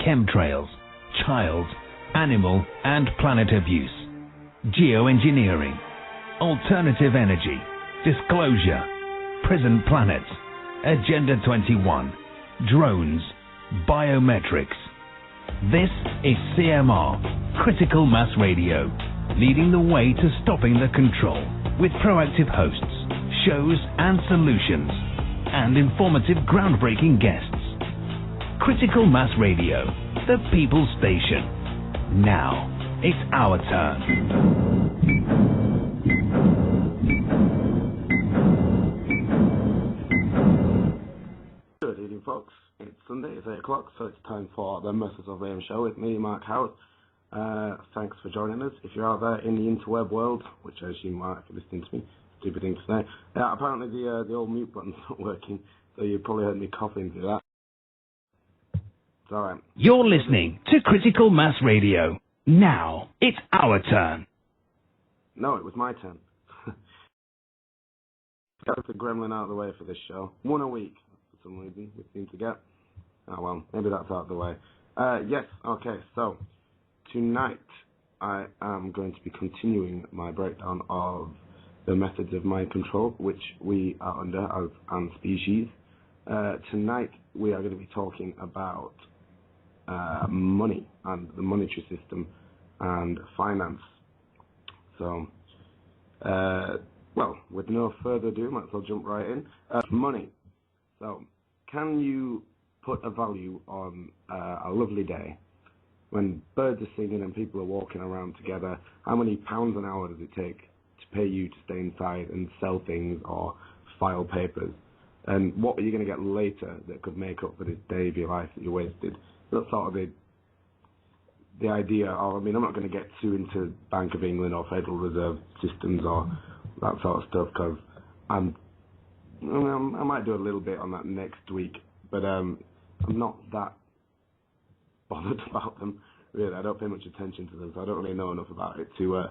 chemtrails, child, animal and planet abuse, geoengineering, alternative energy, disclosure, prison planets, Agenda 21, drones, biometrics. This is CMR, Critical Mass Radio, leading the way to stopping the control with proactive hosts, shows and solutions, and informative groundbreaking guests. Critical Mass Radio, the People's Station. Now, it's our turn. Good evening, folks. It's Sunday, it's 8 o'clock, so it's time for the Methods of Mayhem Show with me, Mark Howard. Thanks for joining us. If you're out there in the interweb world, which I assume you might be listening to me, stupid thing to say. Apparently the old mute button's not working, so you probably heard me coughing through that. It's alright. You're listening to Critical Mass Radio. Now, it's our turn. No, it was my turn. Got the gremlin out of the way for this show. One a week, for some reason, we seem to get. Oh well, maybe that's out of the way. Yes, okay, so tonight I am going to be continuing my breakdown of the methods of mind control, which we are under as an species. Tonight we are going to be talking about money and the monetary system and finance. So, well, with no further ado, might as well jump right in. Money. So, can you put a value on a lovely day when birds are singing and people are walking around together? How many pounds an hour does it take to pay you to stay inside and sell things or file papers? And what are you going to get later that could make up for this day of your life that you wasted? That's sort of the idea of, I mean, I'm not going to get too into Bank of England or Federal Reserve systems or that sort of stuff, because I might do a little bit on that next week, but I'm not that bothered about them, really. I don't pay much attention to them, so I don't really know enough about it to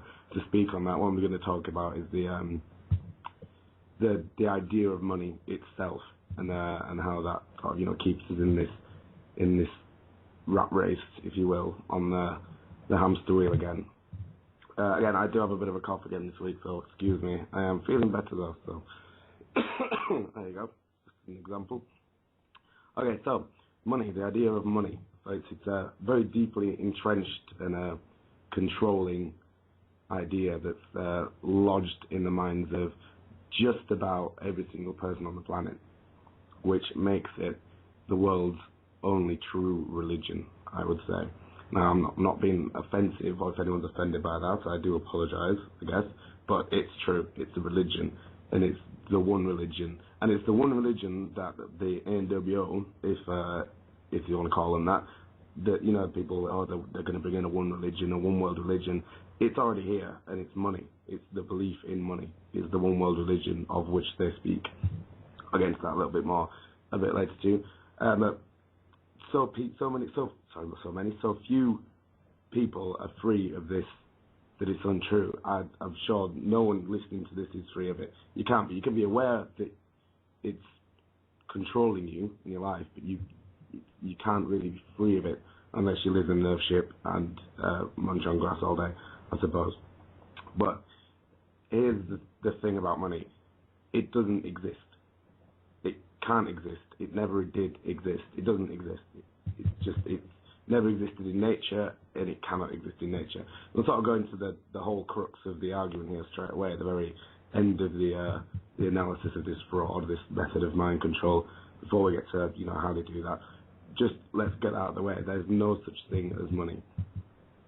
speak on that. What we're going to talk about is the idea of money itself, and how that sort of, keeps us in this rat race, if you will, on the hamster wheel again. Again, I do have a bit of a cough again this week, so excuse me. I am feeling better though, so there you go, just an example. Okay, so money, the idea of money. So it's a very deeply entrenched and a controlling idea that's lodged in the minds of just about every single person on the planet, which makes it the world's only true religion, I would say. Now, I'm not being offensive, or if anyone's offended by that, I do apologise, I guess, but it's true. It's a religion, and it's the one religion, and it's the one religion that the NWO, if you want to call them that people, they're going to bring in a one religion, a one world religion. It's already here, and it's money. It's the belief in money. It's the one world religion of which they speak. I'll get into that a little bit more a bit later too. But so few people are free of this that it's untrue. I'm sure no one listening to this is free of it. You can't be. You can be aware that it's controlling you in your life, but you can't really be free of it unless you live in an earthship and munch on grass all day, I suppose. But here's the thing about money. It doesn't exist. It can't exist. It never did exist. It doesn't exist. It's never existed in nature, and it cannot exist in nature. We'll sort of go into the whole crux of the argument here straight away at the very end of the analysis of this fraud, this method of mind control, before we get to how they do that. Just let's get that out of the way. There's no such thing as money.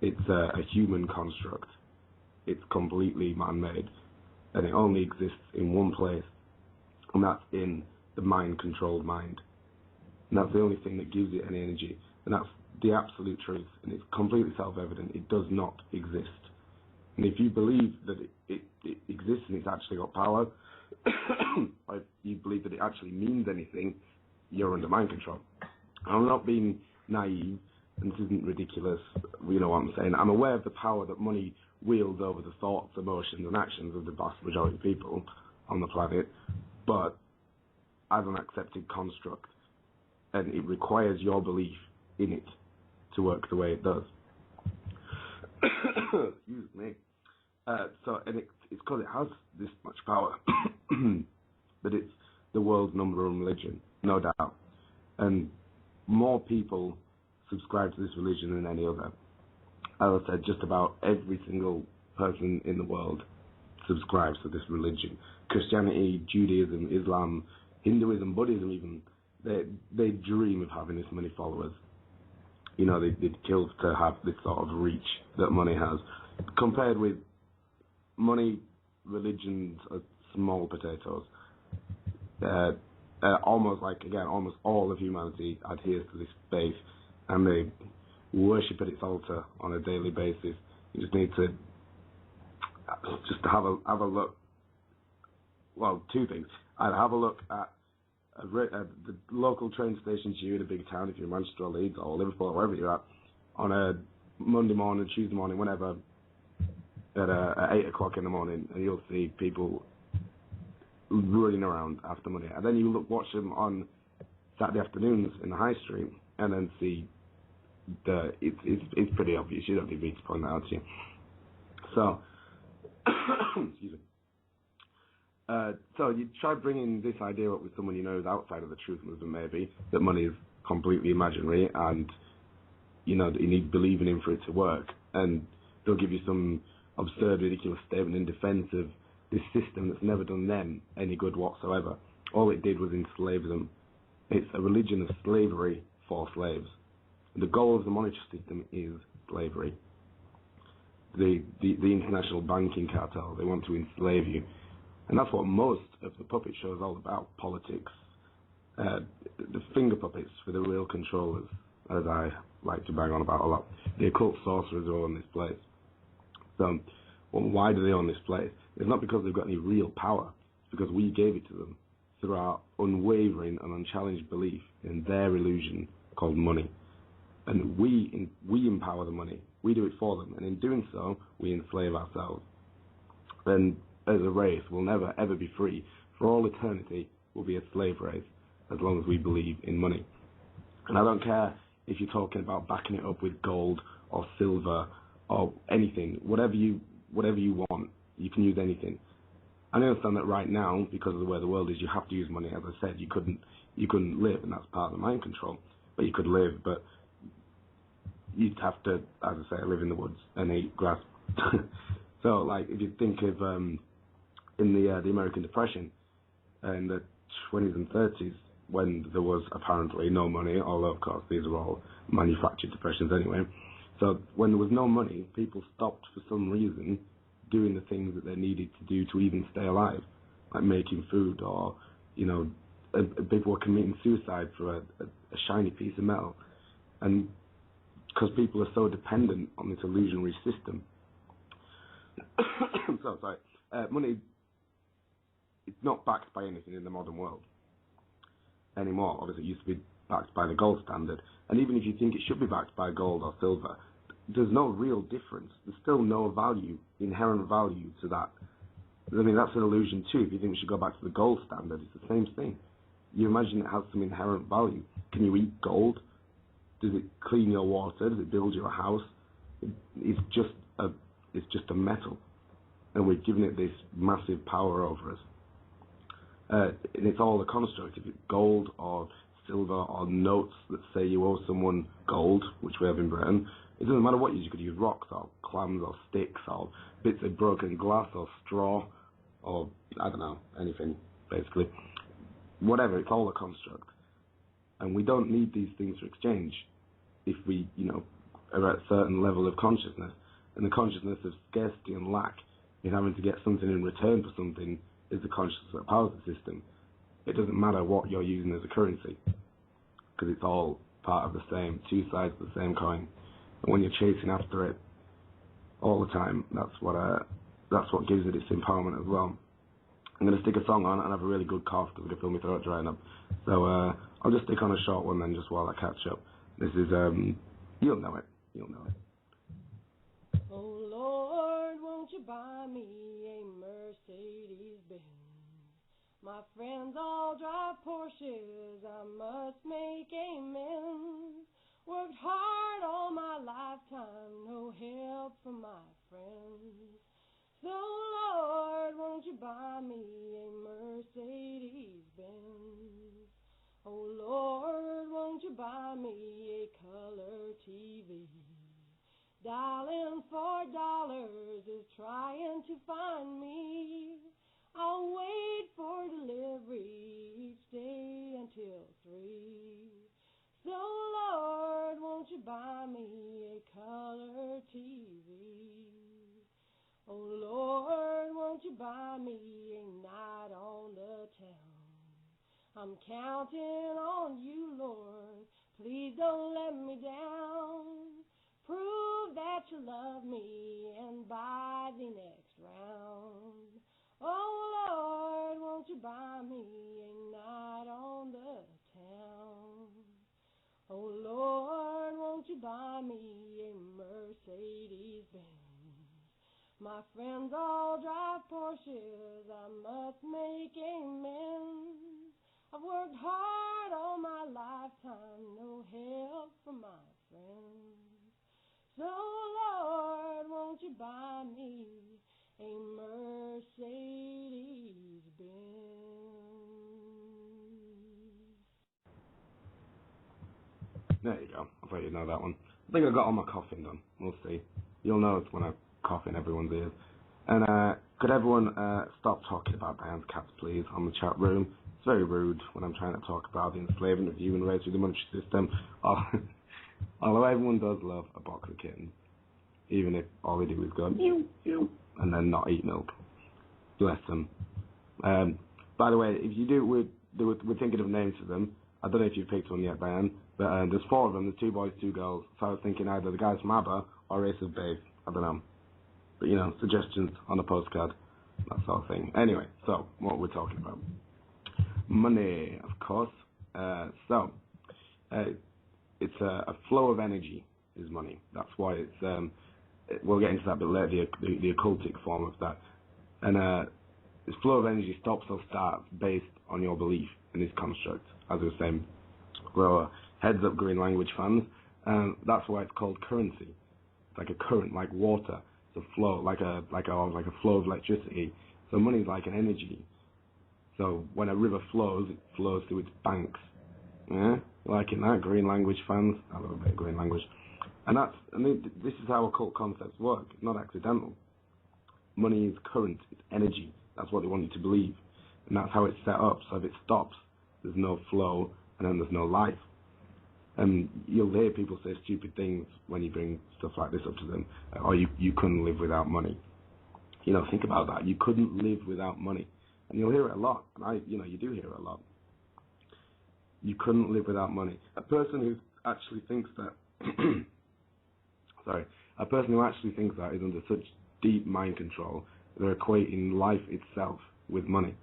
It's a human construct. It's completely man-made, and it only exists in one place, and that's in the mind-controlled mind. And that's the only thing that gives it any energy, and that's the absolute truth, and it's completely self-evident. It does not exist. And if you believe that it exists and it's actually got power, or if you believe that it actually means anything, you're under mind control. I'm not being naive, and this isn't ridiculous, you know what I'm saying. I'm aware of the power that money wields over the thoughts, emotions, and actions of the vast majority of people on the planet, but as an accepted construct, and it requires your belief in it. to work the way it does. Excuse me. And it's because it has this much power that it's the world's number one religion, no doubt. And more people subscribe to this religion than any other. As I said, just about every single person in the world subscribes to this religion. Christianity, Judaism, Islam, Hinduism, Buddhism even, they dream of having this many followers. You know, they'd kill to have this sort of reach that money has. Compared with money, religions are small potatoes. Almost all of humanity adheres to this faith, and they worship at its altar on a daily basis. You just need to have a look. Well, two things. I'd have a look at the local train stations you in a big town, if you're in Manchester or Leeds or Liverpool or wherever you're at, on a Monday morning, Tuesday morning, whenever, at 8 o'clock in the morning, and you'll see people running around after money. And then you watch them on Saturday afternoons in the high street, and then see it's pretty obvious. You don't need me to point that out to you. So, excuse me. So you try bringing this idea up with someone you know is outside of the truth movement, maybe, that money is completely imaginary and, you know, that you need believing in for it to work. And they'll give you some absurd, ridiculous statement in defense of this system that's never done them any good whatsoever. All it did was enslave them. It's a religion of slavery for slaves. The goal of the monetary system is slavery. The international banking cartel, they want to enslave you. And that's what most of the puppet show is all about, politics. The finger puppets for the real controllers, as I like to bang on about a lot. The occult sorcerers are on this place. So, why do they own this place? It's not because they've got any real power. It's because we gave it to them through our unwavering and unchallenged belief in their illusion called money. And we empower the money. We do it for them. And in doing so, we enslave ourselves. And as a race, we'll never, ever be free. For all eternity, we'll be a slave race as long as we believe in money. And I don't care if you're talking about backing it up with gold or silver or anything, whatever you want, you can use anything. I understand that right now, because of the way the world is, you have to use money. As I said, you couldn't live, and that's part of the mind control. But you could live, but you'd have to, as I say, live in the woods and eat grass. So, like, if you think of in the American Depression in the 20s and 30s, when there was apparently no money, although of course these are all manufactured depressions anyway. So when there was no money, people stopped for some reason doing the things that they needed to do to even stay alive, like making food, or, you know, people were committing suicide for a shiny piece of metal. And because people are so dependent on this illusionary system. So, sorry. Money, it's not backed by anything in the modern world anymore. Obviously, it used to be backed by the gold standard. And even if you think it should be backed by gold or silver, there's no real difference. There's still no value, inherent value to that. I mean, that's an illusion too. If you think we should go back to the gold standard, it's the same thing. You imagine it has some inherent value. Can you eat gold? Does it clean your water? Does it build your house? It's just a metal, and we've given it this massive power over us. And it's all a construct. If it's gold or silver or notes that say you owe someone gold, which we have in Britain, it doesn't matter what you use. You could use rocks or clams or sticks or bits of broken glass or straw or, I don't know, anything, basically. Whatever, it's all a construct. And we don't need these things to exchange if we, you know, are at a certain level of consciousness. And the consciousness of scarcity and lack in having to get something in return for something is the consciousness that powers the system. It doesn't matter what you're using as a currency, because it's all part of the same, two sides of the same coin. And when you're chasing after it all the time, that's what gives it its empowerment as well. I'm going to stick a song on and have a really good cough because I can feel my throat drying up. So I'll just stick on a short one then, just while I catch up. This is, you'll know it. Oh Lord, won't you buy me a Mercedes-Benz? My friends all drive Porsches, I must make amends. Worked hard all my lifetime, no help from my friends. So, Lord, won't you buy me a Mercedes Benz? Oh, Lord, won't you buy me a color TV? Dialing for dollars is trying to find me. I'll wait for delivery each day until 3. So, Lord, won't you buy me a color TV? Oh, Lord, won't you buy me a night on the town? I'm counting on you, Lord. Please don't let me down. Prove that you love me and buy the next round. Oh, Lord, won't you buy me a night on the town? Oh, Lord, won't you buy me a Mercedes Benz? My friends all drive Porsches, I must make amends. I've worked hard all my lifetime, no help from my friends. So, Lord, won't you buy me a Mercedes Benz? There you go. I thought you'd know that one. I think I got all my coughing done. We'll see. You'll know it's when I cough in everyone's ears. And could everyone stop talking about Diane's cats, please, on the chat room? It's very rude when I'm trying to talk about the enslavement of the human race through the monetary system. Although everyone does love a box of kittens, even if all they do is go meow, meow, and then not eat milk. Bless them. By the way, if you do, we're thinking of names for them. I don't know if you've picked one yet, Diane, but there's 4 of them. There's 2 boys, 2 girls. So I was thinking either the guys from ABBA or Ace of Base. I don't know. But, suggestions on a postcard, that sort of thing. Anyway, so what we're talking about. Money, of course. It's a flow of energy is money. That's why it's, we'll get into that a bit later, the occultic form of that. And this flow of energy stops or starts based on your belief in this construct. As I was saying, well, heads up green language fans, that's why it's called currency. It's like a current, like water. It's a flow, like a flow of electricity. So money is like an energy. So when a river flows, it flows through its banks. Yeah, liking that, green language fans. I love a bit of green language. And this is how occult concepts work. It's not accidental. Money is current, it's energy. That's what they want you to believe. And that's how it's set up. So if it stops, there's no flow, and then there's no life. And you'll hear people say stupid things when you bring stuff like this up to them. Or you couldn't live without money. Think about that. You couldn't live without money. And you'll hear it a lot. And you do hear it a lot. You couldn't live without money. A person who actually thinks that, a person who actually thinks that is under such deep mind control, they're equating life itself with money.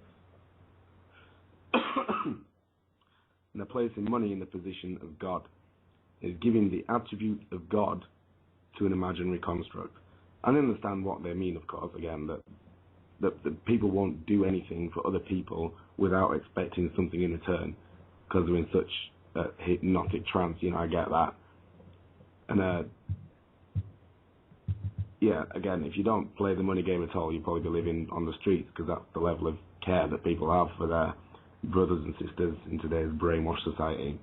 And they're placing money in the position of God. It's giving the attribute of God to an imaginary construct. I understand what they mean, of course, again, that people won't do anything for other people without expecting something in return, because they're in such a hypnotic trance, I get that. And, again, if you don't play the money game at all, you'll probably be living on the streets, because that's the level of care that people have for their brothers and sisters in today's brainwashed society.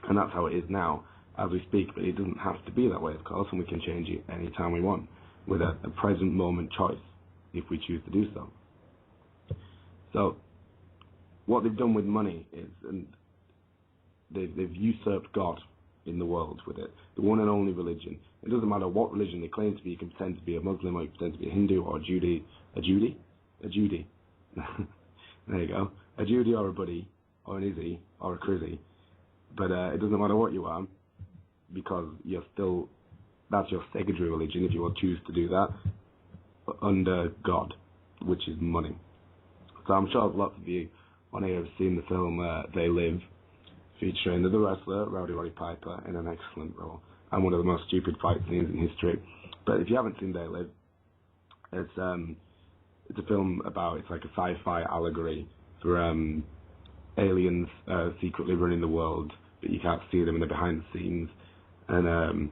And that's how it is now, as we speak, but it doesn't have to be that way, of course, and we can change it any time we want, with a present moment choice, if we choose to do so. So, what they've done with money is, and they've usurped God in the world with it, the one and only religion. It doesn't matter what religion they claim to be. You can pretend to be a Muslim, or you can pretend to be a Hindu, or a Judy. There you go. A Judy, or a Buddy, or an Izzy, or a Crizzy. But it doesn't matter what you are, because that's your secondary religion, if you will choose to do that, under God, which is money. So I'm sure lots of you on here have seen the film They Live, featuring the wrestler, Rowdy Roddy Piper, in an excellent role, and one of the most stupid fight scenes in history. But if you haven't seen They Live, it's a film it's like a sci-fi allegory for aliens secretly running the world, but you can't see them in the behind the scenes. And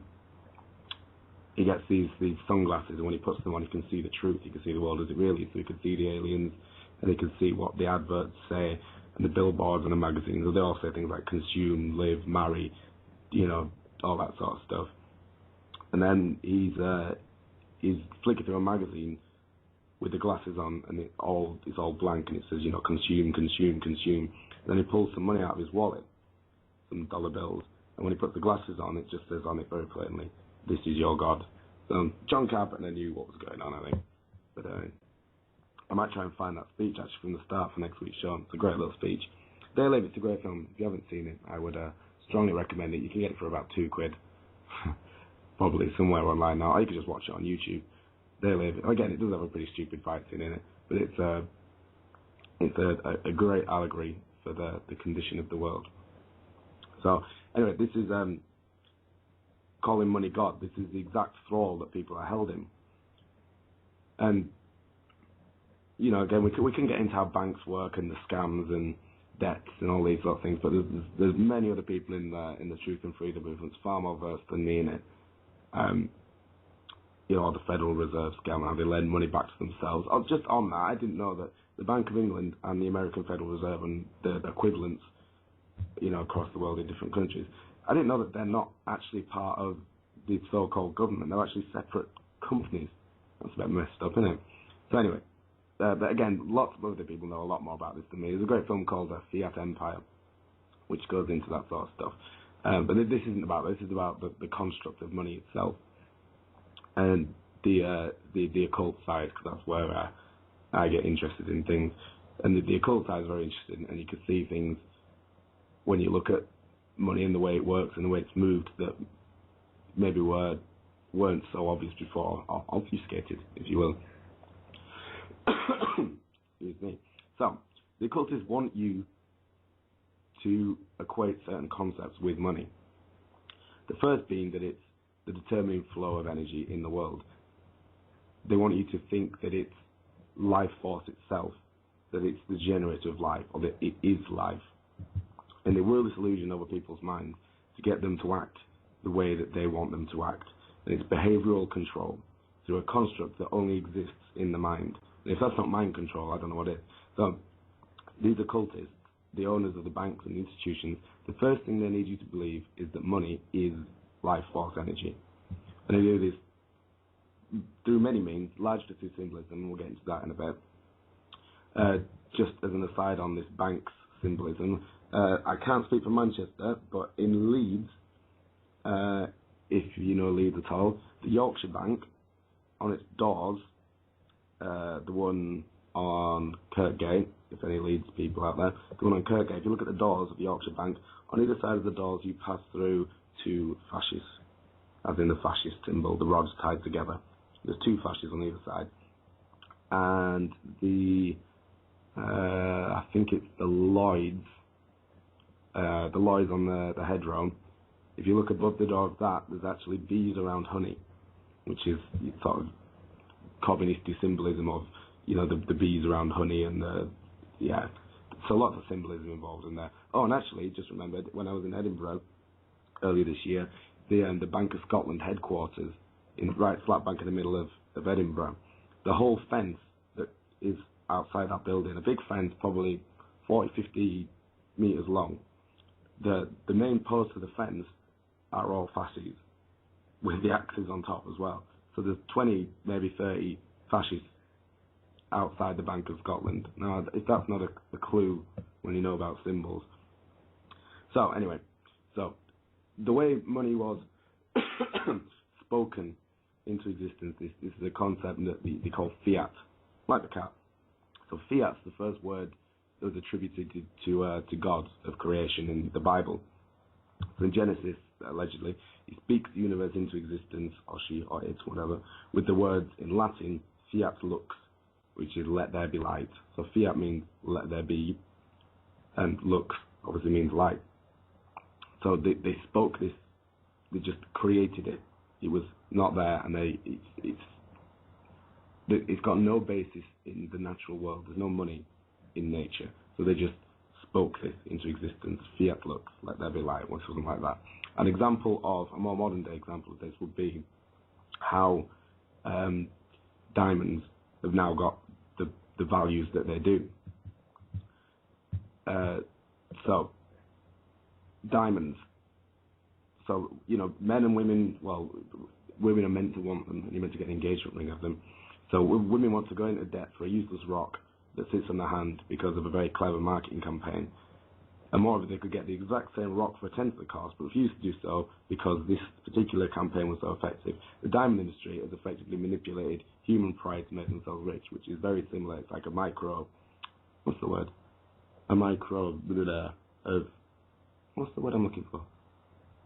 he gets these sunglasses, and when he puts them on, he can see the truth. He can see the world as it really is. So he can see the aliens, and he can see what the adverts say, and the billboards and the magazines. They all say things like consume, live, marry, all that sort of stuff. And then he's flicking through a magazine with the glasses on, and it's all blank, and it says, consume, consume, consume. And then he pulls some money out of his wallet, some dollar bills, and when he puts the glasses on, it just says on it very plainly, "This is your God." So John Carpenter knew what was going on, I think. But I might try and find that speech actually from the start for next week's show. It's a great little speech. They Live, it's a great film. If you haven't seen it, I would strongly recommend it. You can get it for about £2. Probably somewhere online now. Or you can just watch it on YouTube. They Live. Again, it does have a pretty stupid fight scene in it, but it's a great allegory for the condition of the world. So anyway, this is calling money God. This is the exact thrall that people are held in. And again, we can get into how banks work and the scams and debts and all these sort of things, but there's many other people in the truth and freedom movements far more versed than me in it. The Federal Reserve scam, how they lend money back to themselves. Just on that, I didn't know that the Bank of England and the American Federal Reserve and the equivalents, across the world in different countries, I didn't know that they're not actually part of the so-called government. They're actually separate companies. That's a bit messed up, isn't it? So anyway, but again, lots of other people know a lot more about this than me. There's a great film called Fiat Empire, which goes into that sort of stuff. But this isn't about this. This is about the construct of money itself and the occult side, because that's where I get interested in things. And the occult side is very interesting, and you can see things when you look at money and the way it works and the way it's moved that maybe weren't so obvious before, or obfuscated, if you will. Excuse me. So, the occultists want you to equate certain concepts with money. The first being that it's the determining flow of energy in the world. They want you to think that it's life force itself, that it's the generator of life, or that it is life. And they will this illusion over people's minds to get them to act the way that they want them to act. And it's behavioral control through a construct that only exists in the mind. And if that's not mind control, I don't know what is. So these occultists, the owners of the banks and the institutions, the first thing they need you to believe is that money is life force energy. And they do this through many means, largely through symbolism, and we'll get into that in a bit. Just as an aside on this bank's symbolism, I can't speak for Manchester, but in Leeds, if you know Leeds at all, the Yorkshire Bank, on its doors, the one on Kirkgate, if any Leeds people out there, the one on Kirkgate, if you look at the doors of the Yorkshire Bank, on either side of the doors you pass through two fasces, as in the fascist symbol, the rods tied together. There's two fasces on either side. And I think it's the Lloyds on the headroom. If you look above the door of that, there's actually bees around honey, which is sort of communistic symbolism of, the bees around honey and so lots of symbolism involved in there. Oh, and actually, just remembered, when I was in Edinburgh earlier this year, the Bank of Scotland headquarters, right slap bang in the middle of Edinburgh, the whole fence that is outside that building, a big fence, probably 40, 50 metres long, the main posts of the fence are all fasces, with the axes on top as well. So there's 20, maybe 30 fascists outside the Bank of Scotland. Now, if that's not a clue when you know about symbols. So, anyway, the way money was spoken into existence, this is a concept that they call fiat, like the cat. So fiat's the first word that was attributed to God of creation in the Bible. So in Genesis, allegedly, he speaks the universe into existence, or she, or it, whatever, with the words in Latin, fiat lux, which is let there be light. So fiat means let there be, and lux obviously means light. So they spoke this, they just created it. It was not there, and it's got no basis in the natural world. There's no money in nature. So they just spoke this into existence. Fiat lux, let there be light, or something like that. An example of, a more modern day example of this would be how diamonds have now got the values that they do. So, diamonds. So, men and women, well, women are meant to want them, and you're meant to get an engagement ring of them. So women want to go into debt for a useless rock that sits on their hand because of a very clever marketing campaign. And moreover, they could get the exact same rock for a tenth of the cost, but refused to do so because this particular campaign was so effective. The diamond industry has effectively manipulated human pride to make themselves rich, which is very similar. It's like a micro, what's the word? A micro, of, what's the word I'm looking for?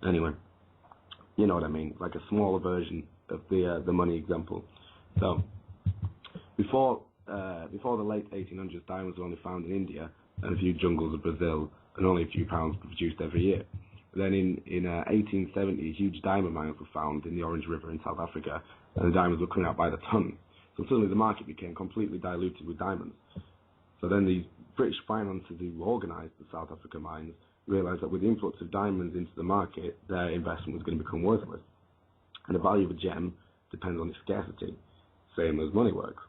Anyway, you know what I mean, like a smaller version of the money example. So, before the late 1800s, diamonds were only found in India and a few jungles of Brazil, and only a few pounds produced every year. Then in 1870, huge diamond mines were found in the Orange River in South Africa, and the diamonds were coming out by the ton. So suddenly the market became completely diluted with diamonds. So then these British financiers who organised the South Africa mines realised that with the influx of diamonds into the market, their investment was going to become worthless. And the value of a gem depends on its scarcity, same as money works.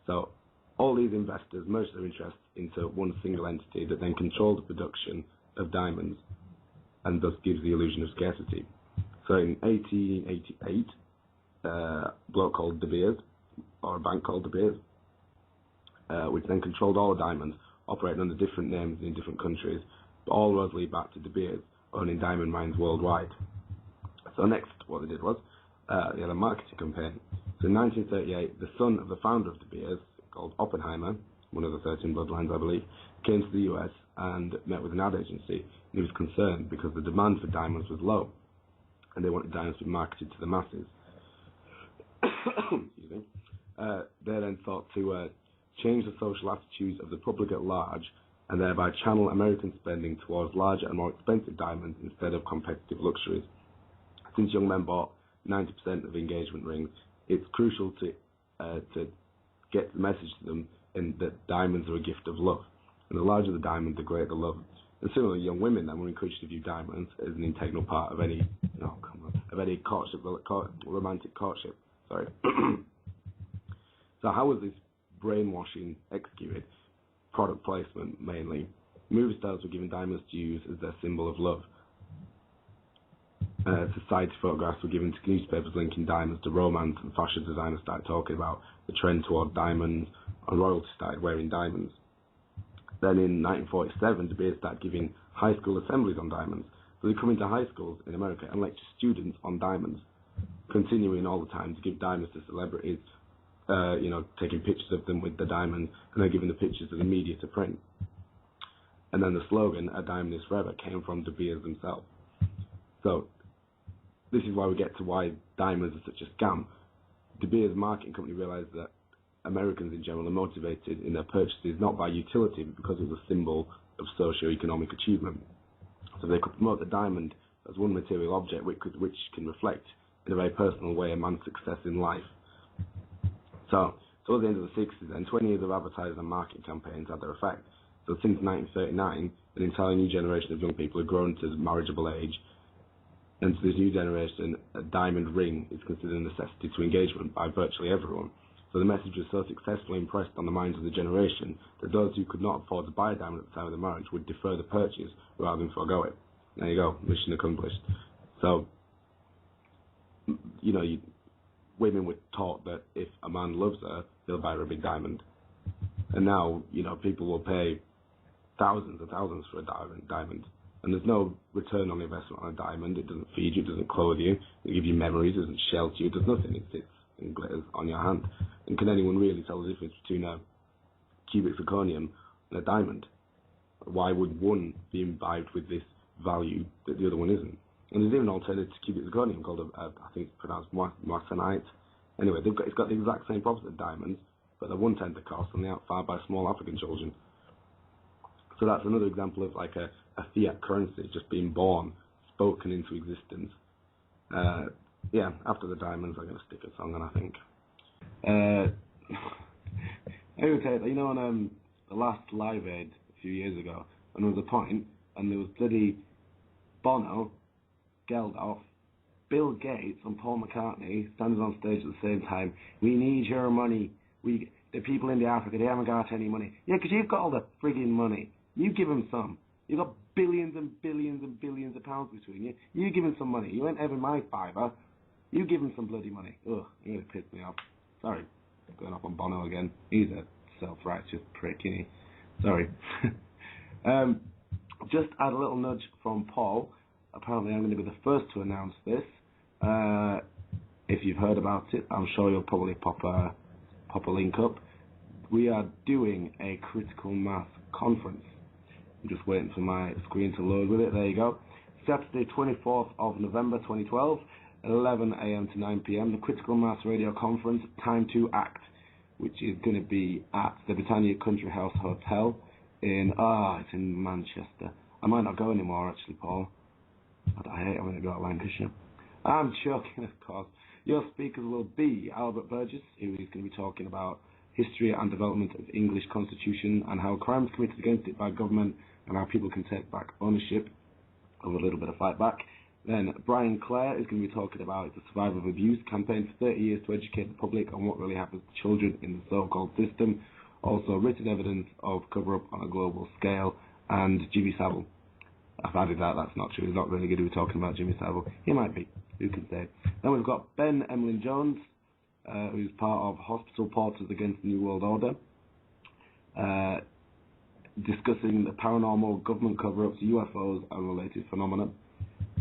So all these investors merged their interests into one single entity that then controlled the production of diamonds and thus gives the illusion of scarcity. So in 1888, a bloke called De Beers, or a bank called De Beers, which then controlled all the diamonds, operating under different names in different countries, but all roads lead back to De Beers, owning diamond mines worldwide. So next, what they did was, they had a marketing campaign. So in 1938, the son of the founder of De Beers, called Oppenheimer, one of the 13 bloodlines, I believe, came to the US and met with an ad agency. And he was concerned because the demand for diamonds was low, and they wanted diamonds to be marketed to the masses. Excuse me. They then thought to change the social attitudes of the public at large, and thereby channel American spending towards larger and more expensive diamonds instead of competitive luxuries. Since young men bought 90% of engagement rings, it's crucial to get the message to them and that diamonds are a gift of love. And the larger the diamond, the greater the love. And similarly, young women then were encouraged to view diamonds as an integral part of any courtship, romantic courtship. Sorry. So how was this brainwashing executed? Product placement mainly. Movie stars were given diamonds to use as their symbol of love. Society photographs were given to newspapers linking diamonds to romance, and fashion designers started talking about the trend toward diamonds, and royalty started wearing diamonds. Then in 1947, De Beers started giving high school assemblies on diamonds. So they come into high schools in America and lecture students on diamonds, continuing all the time to give diamonds to celebrities, taking pictures of them with the diamond, and then giving the pictures to the media to print. And then the slogan, "A diamond is forever," came from De Beers himself. So this is why we get to why diamonds are such a scam. De Beers marketing company realized that Americans in general are motivated in their purchases not by utility, but because it was a symbol of socio-economic achievement. So they could promote the diamond as one material object which can reflect in a very personal way a man's success in life. So towards the end of the 60s then, 20 years of advertising and marketing campaigns had their effect. So since 1939, an entirely new generation of young people have grown to marriageable age, and to this new generation, a diamond ring is considered a necessity to engagement by virtually everyone. So the message was so successfully impressed on the minds of the generation that those who could not afford to buy a diamond at the time of the marriage would defer the purchase rather than forego it. There you go, mission accomplished. So, women were taught that if a man loves her, he'll buy her a big diamond. And now, people will pay thousands and thousands for a diamond. And there's no return on investment on a diamond. It doesn't feed you, it doesn't clothe you, it gives you memories, it doesn't shelter you, it does nothing. It sits and glitters on your hand. And can anyone really tell the difference between a cubic zirconium and a diamond? Why would one be imbibed with this value that the other one isn't? And there's even an alternative to cubic zirconium called, I think it's pronounced martenite. Anyway, it's got the exact same properties as diamonds, but they're 1/10 the cost, and they're outfarmed by small African children. So that's another example of like a fiat currency just being born, spoken into existence. After the diamonds, I'm going to stick a song on, I think. On the last Live Aid a few years ago, and there was a point, and there was bloody Bono, Geldof, Bill Gates and Paul McCartney standing on stage at the same time. We need your money. The people in the Africa, they haven't got any money. Yeah, because you've got all the frigging money. You give them some. You've got billions and billions and billions of pounds between you. You give them some money. You ain't having my fiver. You give them some bloody money. Ugh, you're going to piss me off. Sorry, going off on Bono again. He's a self-righteous prick, isn't he? Sorry. Just add a little nudge from Paul. Apparently I'm going to be the first to announce this. If you've heard about it, I'm sure you'll probably pop a link up. We are doing a critical mass conference. I'm just waiting for my screen to load with it. There you go. Saturday, 24th of November 2012, 11 a.m. to 9 p.m. The Critical Mass Radio Conference, Time to Act, which is going to be at the Britannia Country House Hotel it's in Manchester. I might not go anymore, actually, Paul. I hate having to go to Lancashire. I'm joking, of course. Your speakers will be Albert Burgess, who is going to be talking about history and development of English Constitution and how crimes committed against it by government and how people can take back ownership of a little bit of fight back. Then Brian Clare is going to be talking about the Survivor of Abuse campaign for 30 years to educate the public on what really happens to children in the so-called system. Also written evidence of cover-up on a global scale. And Jimmy Savile. I've added that, that's not true. He's not really going to be talking about Jimmy Savile. He might be. Who can say? Then we've got Ben Emlyn Jones, who's part of Hospital Porters Against the New World Order, discussing the paranormal, government cover-ups, UFOs and related phenomena.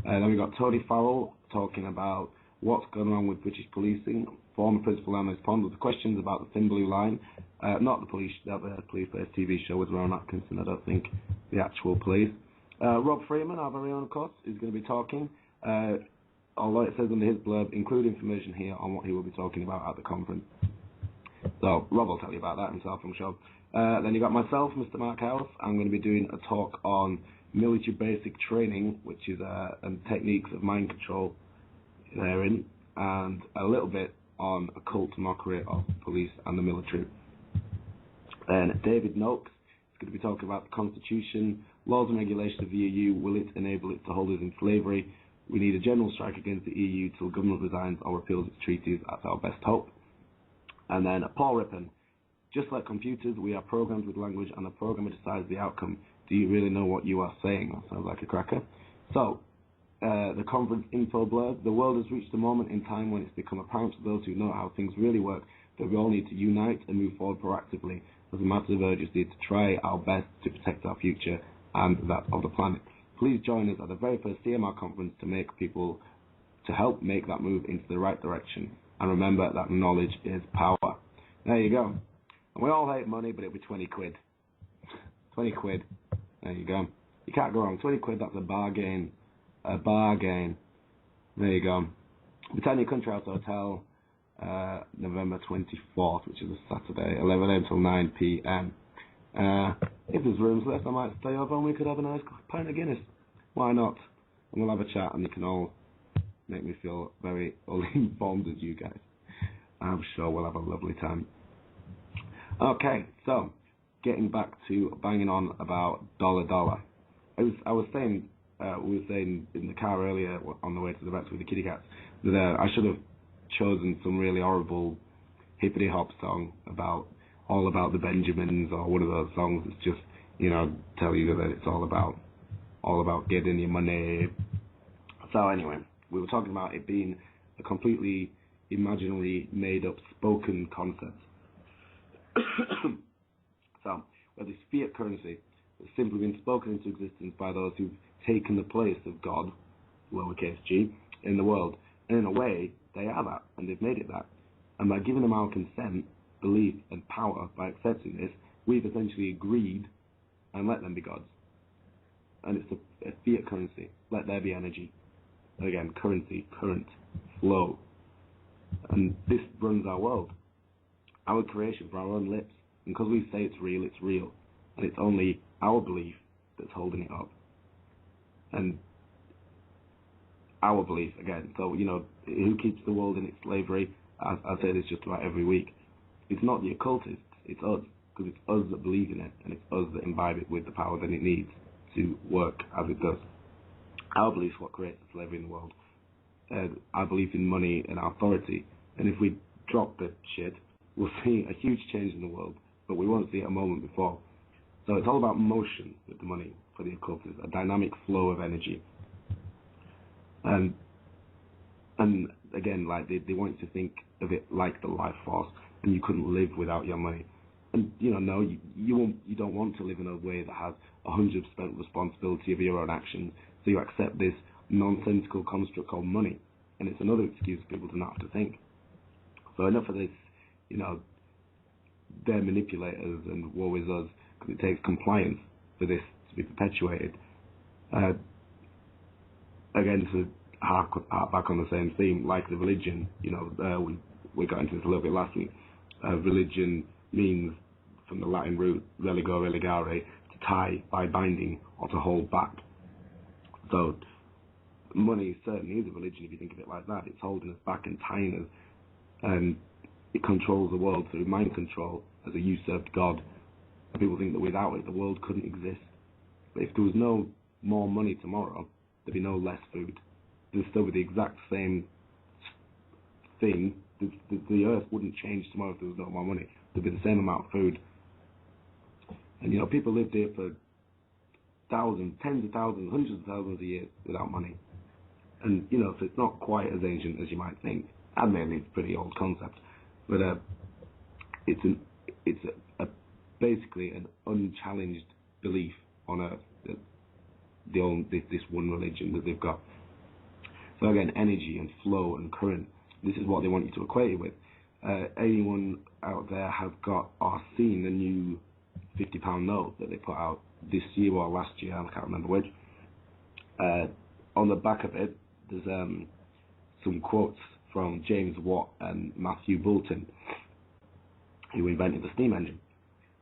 Then we've got Tony Farrell talking about what's going on with British policing, former principal analyst Pond with questions about the Thin Blue Line, not the police-based TV show with Rowan Atkinson, I don't think the actual police. Rob Freeman, our very own, of course, is going to be talking, although it says under his blurb, include information here on what he will be talking about at the conference. So, Rob will tell you about that himself, I'm sure. Then you got myself, Mr. Mark House. I'm going to be doing a talk on military basic training, which is and techniques of mind control therein, and a little bit on occult mockery of police and the military. Then David Noakes is going to be talking about the Constitution, laws and regulations of the EU. Will it enable it to hold us in slavery? We need a general strike against the EU till government resigns or repeals its treaties. That's our best hope. And then Paul Rippon. Just like computers, we are programmed with language, and the programmer decides the outcome. Do you really know what you are saying? That sounds like a cracker. So, the conference info blurb. The world has reached a moment in time when it's become apparent to those who know how things really work that we all need to unite and move forward proactively as a matter of urgency to try our best to protect our future and that of the planet. Please join us at the very first CMR conference to help make that move into the right direction. And remember that knowledge is power. There you go. And we all hate money, but it'll be 20 quid. 20 quid. There you go. You can't go wrong. 20 quid, that's a bargain. A bargain. There you go. Britannia Country House Hotel, November 24th, which is a Saturday, 11 a.m. till 9 p.m. If there's rooms left, I might stay over and we could have a nice pint of Guinness. Why not? And we'll have a chat and you can all make me feel very informed as you guys. I'm sure we'll have a lovely time. Okay, so getting back to banging on about dollar. I was saying, we were saying in the car earlier on the way to the vets with the kitty cats that I should have chosen some really horrible hippity hop song all about the Benjamins, or one of those songs that's just, tell you that it's all about getting your money. So anyway, we were talking about it being a completely imaginary, made-up, spoken concept. So, where this fiat currency has simply been spoken into existence by those who've taken the place of God, lowercase g, in the world. And in a way, they are that, and they've made it that. And by giving them our consent, belief, and power by accepting this, we've essentially agreed and let them be gods. And it's a fiat currency. Let there be energy. Again, currency, current, flow. And this runs our world. Our creation from our own lips. And because we say it's real, it's real. And it's only our belief that's holding it up. And our belief, again. So, who keeps the world in its slavery? I say this just about every week. It's not the occultists, it's us. because it's us that believe in it, and it's us that imbibe it with the power that it needs to work as it does. Our belief is what creates the slavery in the world. I believe in money and authority, and if we drop the shit, we'll see a huge change in the world, but we won't see it a moment before. So it's all about motion with the money for the occultists, a dynamic flow of energy. And again, like they want you to think of it like the life force, and you couldn't live without your money. And no, you don't want to live in a way that has 100% responsibility of your own actions. So you accept this nonsensical construct called money, and it's another excuse for people to not have to think. So enough of this, they're manipulators and woe is us, because it takes compliance for this to be perpetuated. Again, to hark back on the same theme, like the religion, we got into this a little bit last week. Religion means, from the Latin root, religo, religare, to tie by binding or to hold back. So money certainly is a religion if you think of it like that. It's holding us back and tying us, and it controls the world through mind control as a usurped god. And people think that without it the world couldn't exist. But if there was no more money tomorrow, there'd be no less food. There'd still be the exact same thing. The earth wouldn't change tomorrow if there was no more money. There'd be the same amount of food. And people lived here for thousands, tens of thousands, hundreds of thousands of years without money. And so it's not quite as ancient as you might think. Admittedly, it's a pretty old concept, but it's basically an unchallenged belief on Earth that this one religion that they've got. So again, energy and flow and current. This is what they want you to equate it with. Anyone out there have got or seen the new £50 note that they put out this year or last year? I can't remember which. On the back of it, there's some quotes from James Watt and Matthew Boulton, who invented the steam engine.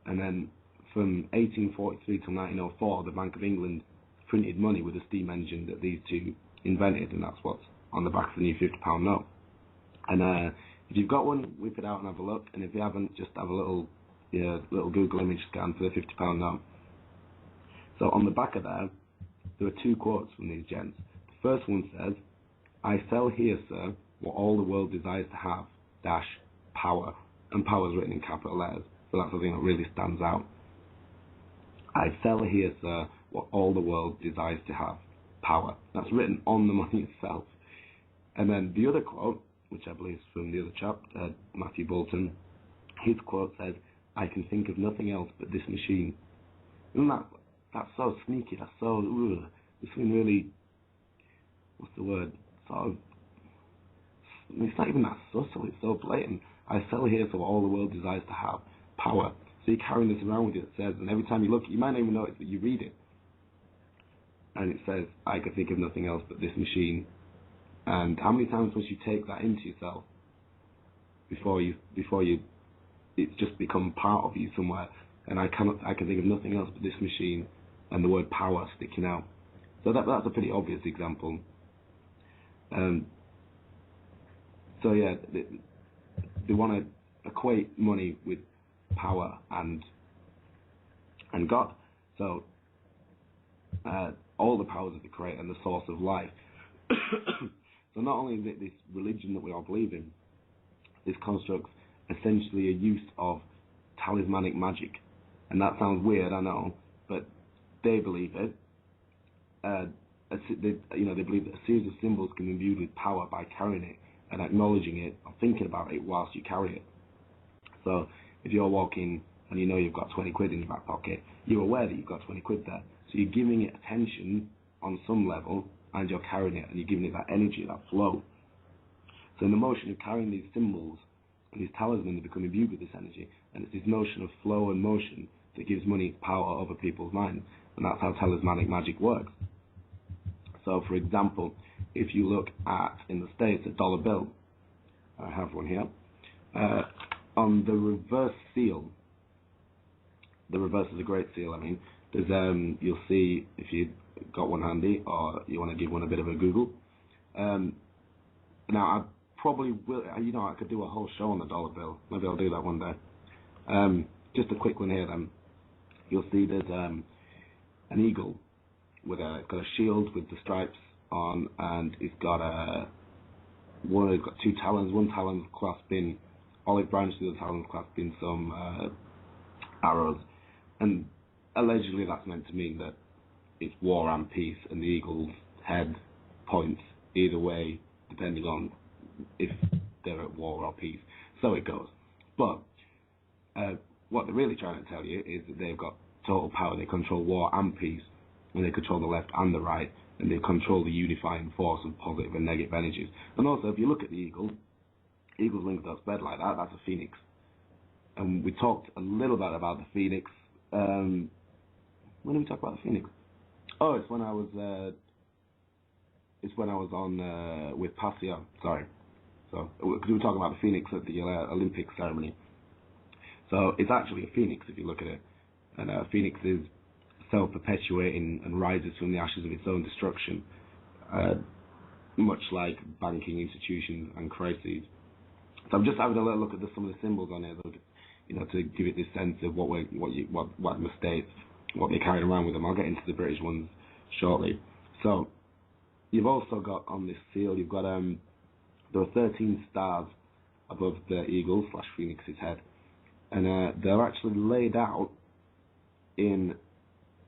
And then from 1843 to 1904, the Bank of England printed money with a steam engine that these two invented, and that's what's on the back of the new £50 note. And if you've got one, whip it out and have a look. And if you haven't, just have a little Google image scan for the £50 note. So on the back of there are two quotes from these gents. The first one says, "I sell here, sir, what all the world desires to have, dash, power." And power is written in capital letters, so that's the thing that really stands out. "I sell here, sir, what all the world desires to have, power." That's written on the money itself. And then the other quote, which I believe is from the other chap, Matthew Boulton, his quote says, "I can think of nothing else but this machine." Isn't that's so sneaky, that's so, it's something really, what's the word, sort of, it's not even that subtle, it's so blatant. "I sell here for what all the world desires to have, power." So you're carrying this around with you, it says, and every time you look, you might not even notice that you read it. And it says, "I can think of nothing else but this machine." And how many times must you take that into yourself before you it's just become part of you somewhere? And I can think of nothing else but this machine, and the word power sticking out. So that's a pretty obvious example. So yeah, they want to equate money with power and God. So all the powers of the Creator and the source of life. So not only is it this religion that we all believe in, this construct's essentially a use of talismanic magic. And that sounds weird, I know, but they believe it. They believe that a series of symbols can be imbued with power by carrying it and acknowledging it or thinking about it whilst you carry it. So if you're walking and you know you've got 20 quid in your back pocket, you're aware that you've got 20 quid there. So you're giving it attention on some level, and you're carrying it, and you're giving it that energy, that flow. So in the motion of carrying these symbols and these talismans, become imbued with this energy, and it's this notion of flow and motion that gives money power over people's minds, and that's how talismanic magic works. So for example, if you look at, in the States, a dollar bill, I have one here, on the reverse seal, the reverse is a great seal, I mean, there's you'll see, if you've got one handy or you want to give one a bit of a Google. Now I probably will, I could do a whole show on the dollar bill. Maybe I'll do that one day. just a quick one here then. You'll see there's an eagle with it's got a shield with the stripes on, and it's got two talons. One talon clasping olive branch, the other talon clasping some arrows, and allegedly that's meant to mean that it's war and peace, and the eagle's head points either way depending on if they're at war or peace. So it goes. But what they're really trying to tell you is that they've got total power. They control war and peace, and they control the left and the right, and they control the unifying force of positive and negative energies. And also, if you look at the eagle's wings don't spread like that. That's a phoenix. And we talked a little bit about the phoenix. When did we talk about the phoenix? Oh, it's when I was on with Pasio. Sorry. So because we were talking about the phoenix at the Olympic ceremony. So it's actually a phoenix if you look at it, and a phoenix is self-perpetuating and rises from the ashes of its own destruction, much like banking institutions and crises. So I'm just having a little look at some of the symbols on here, to give it this sense of what the states, what they're carrying around with them. I'll get into the British ones shortly. So you've also got on this seal, you've got there are 13 stars above the eagle / phoenix's head, and they're actually laid out in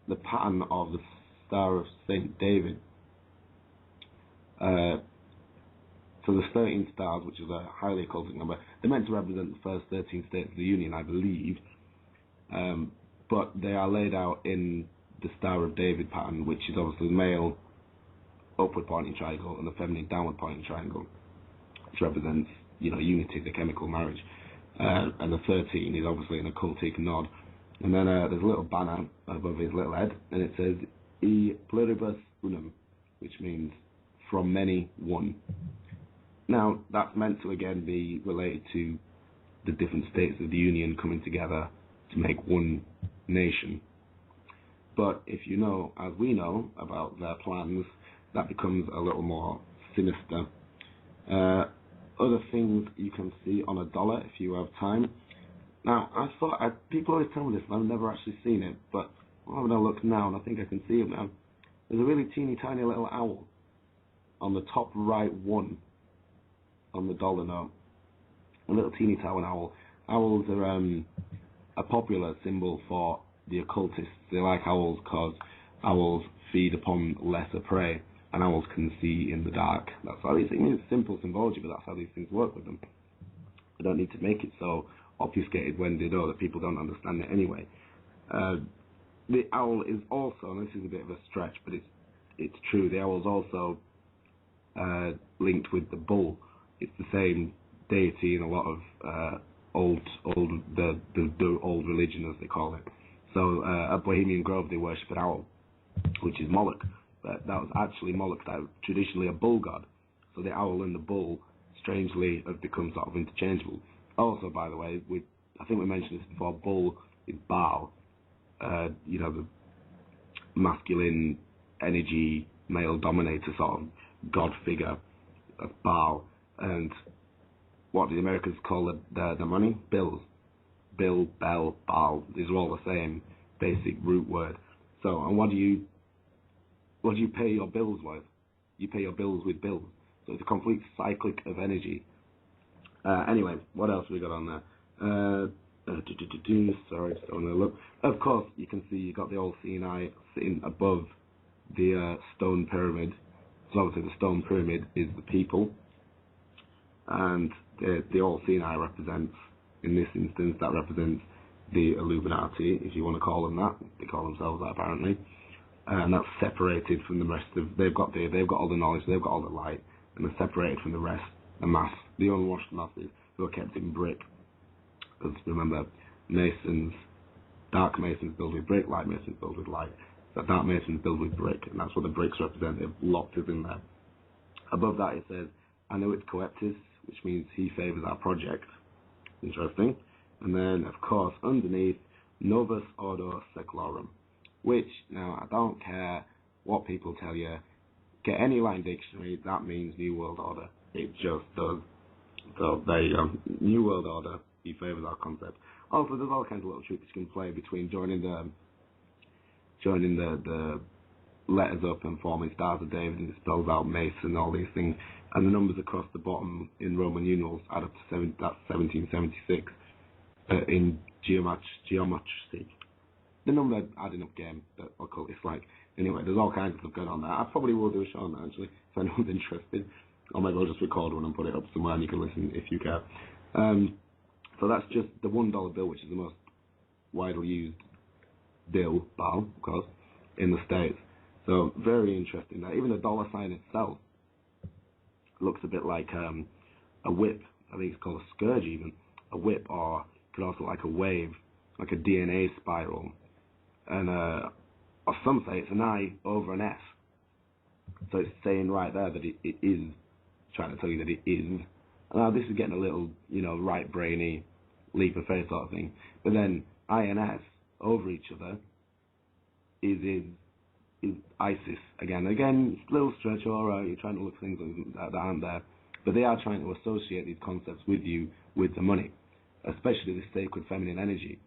the pattern of the Star of St. David. So there's 13 stars, which is a highly occultic number. They're meant to represent the first 13 states of the Union, I believe. But they are laid out in the Star of David pattern, which is obviously the male upward pointing triangle and the feminine downward pointing triangle, which represents, unity, the chemical marriage. And the 13 is obviously an occultic nod. And then there's a little banner above his little head, and it says E pluribus unum, which means from many one. Now, that's meant to again be related to the different states of the Union coming together to make one nation. But if you know, as we know, about their plans, that becomes a little more sinister. Other things you can see on a dollar if you have time. Now, people always tell me this, and I've never actually seen it, but I'm having a look now, and I think I can see it now. There's a really teeny tiny little owl on the top right one on the dollar note. A little teeny tiny owl. Owls are a popular symbol for the occultists. They like owls because owls feed upon lesser prey, and owls can see in the dark. That's how these things. It's simple symbology, but that's how these things work with them. We don't need to make it so obfuscated when they know that people don't understand it anyway. The owl is also, and this is a bit of a stretch, but it's true. The owl is also linked with the bull. It's the same deity in a lot of old religion, as they call it. So at Bohemian Grove they worship an owl, which is Moloch. But that was actually Moloch, that was traditionally a bull god. So the owl and the bull, strangely, have become sort of interchangeable. Also, by the way, I think we mentioned this before, bull is Baal, the masculine energy, male dominator sort of god figure of Baal. And what do the Americans call the money? Bills. Bill, Bell, Baal. These are all the same basic root word. So, and what do you pay your bills with? You pay your bills with bills. So it's a complete cyclic of energy. Anyway, what else have we got on there? Sorry, just having a look. Of course, you can see you've got the old seeing eye sitting above the stone pyramid. So obviously the stone pyramid is the people, and the old seeing eye represents, in this instance, that represents the Illuminati, if you want to call them that. They call themselves that apparently. And that's separated from the rest of. They've got all the knowledge, they've got all the light, and they're separated from the rest, the mass, the unwashed masses who are kept in brick. Because remember, dark masons build with brick, light masons build with light. So dark masons build with brick, and that's what the bricks represent. They've locked us in there. Above that it says, Annuit Coeptis, which means he favours our project. Interesting. And then, of course, underneath, Novus Ordo Seclorum, which, now, I don't care what people tell you, get any Latin dictionary, that means New World Order. It just does. So there you go. New World Order, he favours our concept. Also, there's all kinds of little tricks you can play between joining the letters up and forming Stars of David, and it spells out Mace and all these things. And the numbers across the bottom in Roman numerals add up to that's 1776 in geometry. The number adding up game that occult is like. Anyway, there's all kinds of stuff going on there. I probably will do a show on that actually, if anyone's interested. Or maybe I'll just record one and put it up somewhere and you can listen if you care. So that's just the $1 bill, which is the most widely used bill, of course, in the States. So very interesting there. Even the dollar sign itself looks a bit like a whip. I think it's called a scourge even. A whip, or could also look like a wave, like a DNA spiral. And or some say it's an I over an S. So it's saying right there that it is, trying to tell you that it is. Now this is getting a little, right brainy leap of faith sort of thing. But then I and S over each other is ISIS again. Again, it's a little stretch, alright, you're trying to look things that aren't there. But they are trying to associate these concepts with you, with the money. Especially the sacred feminine energy.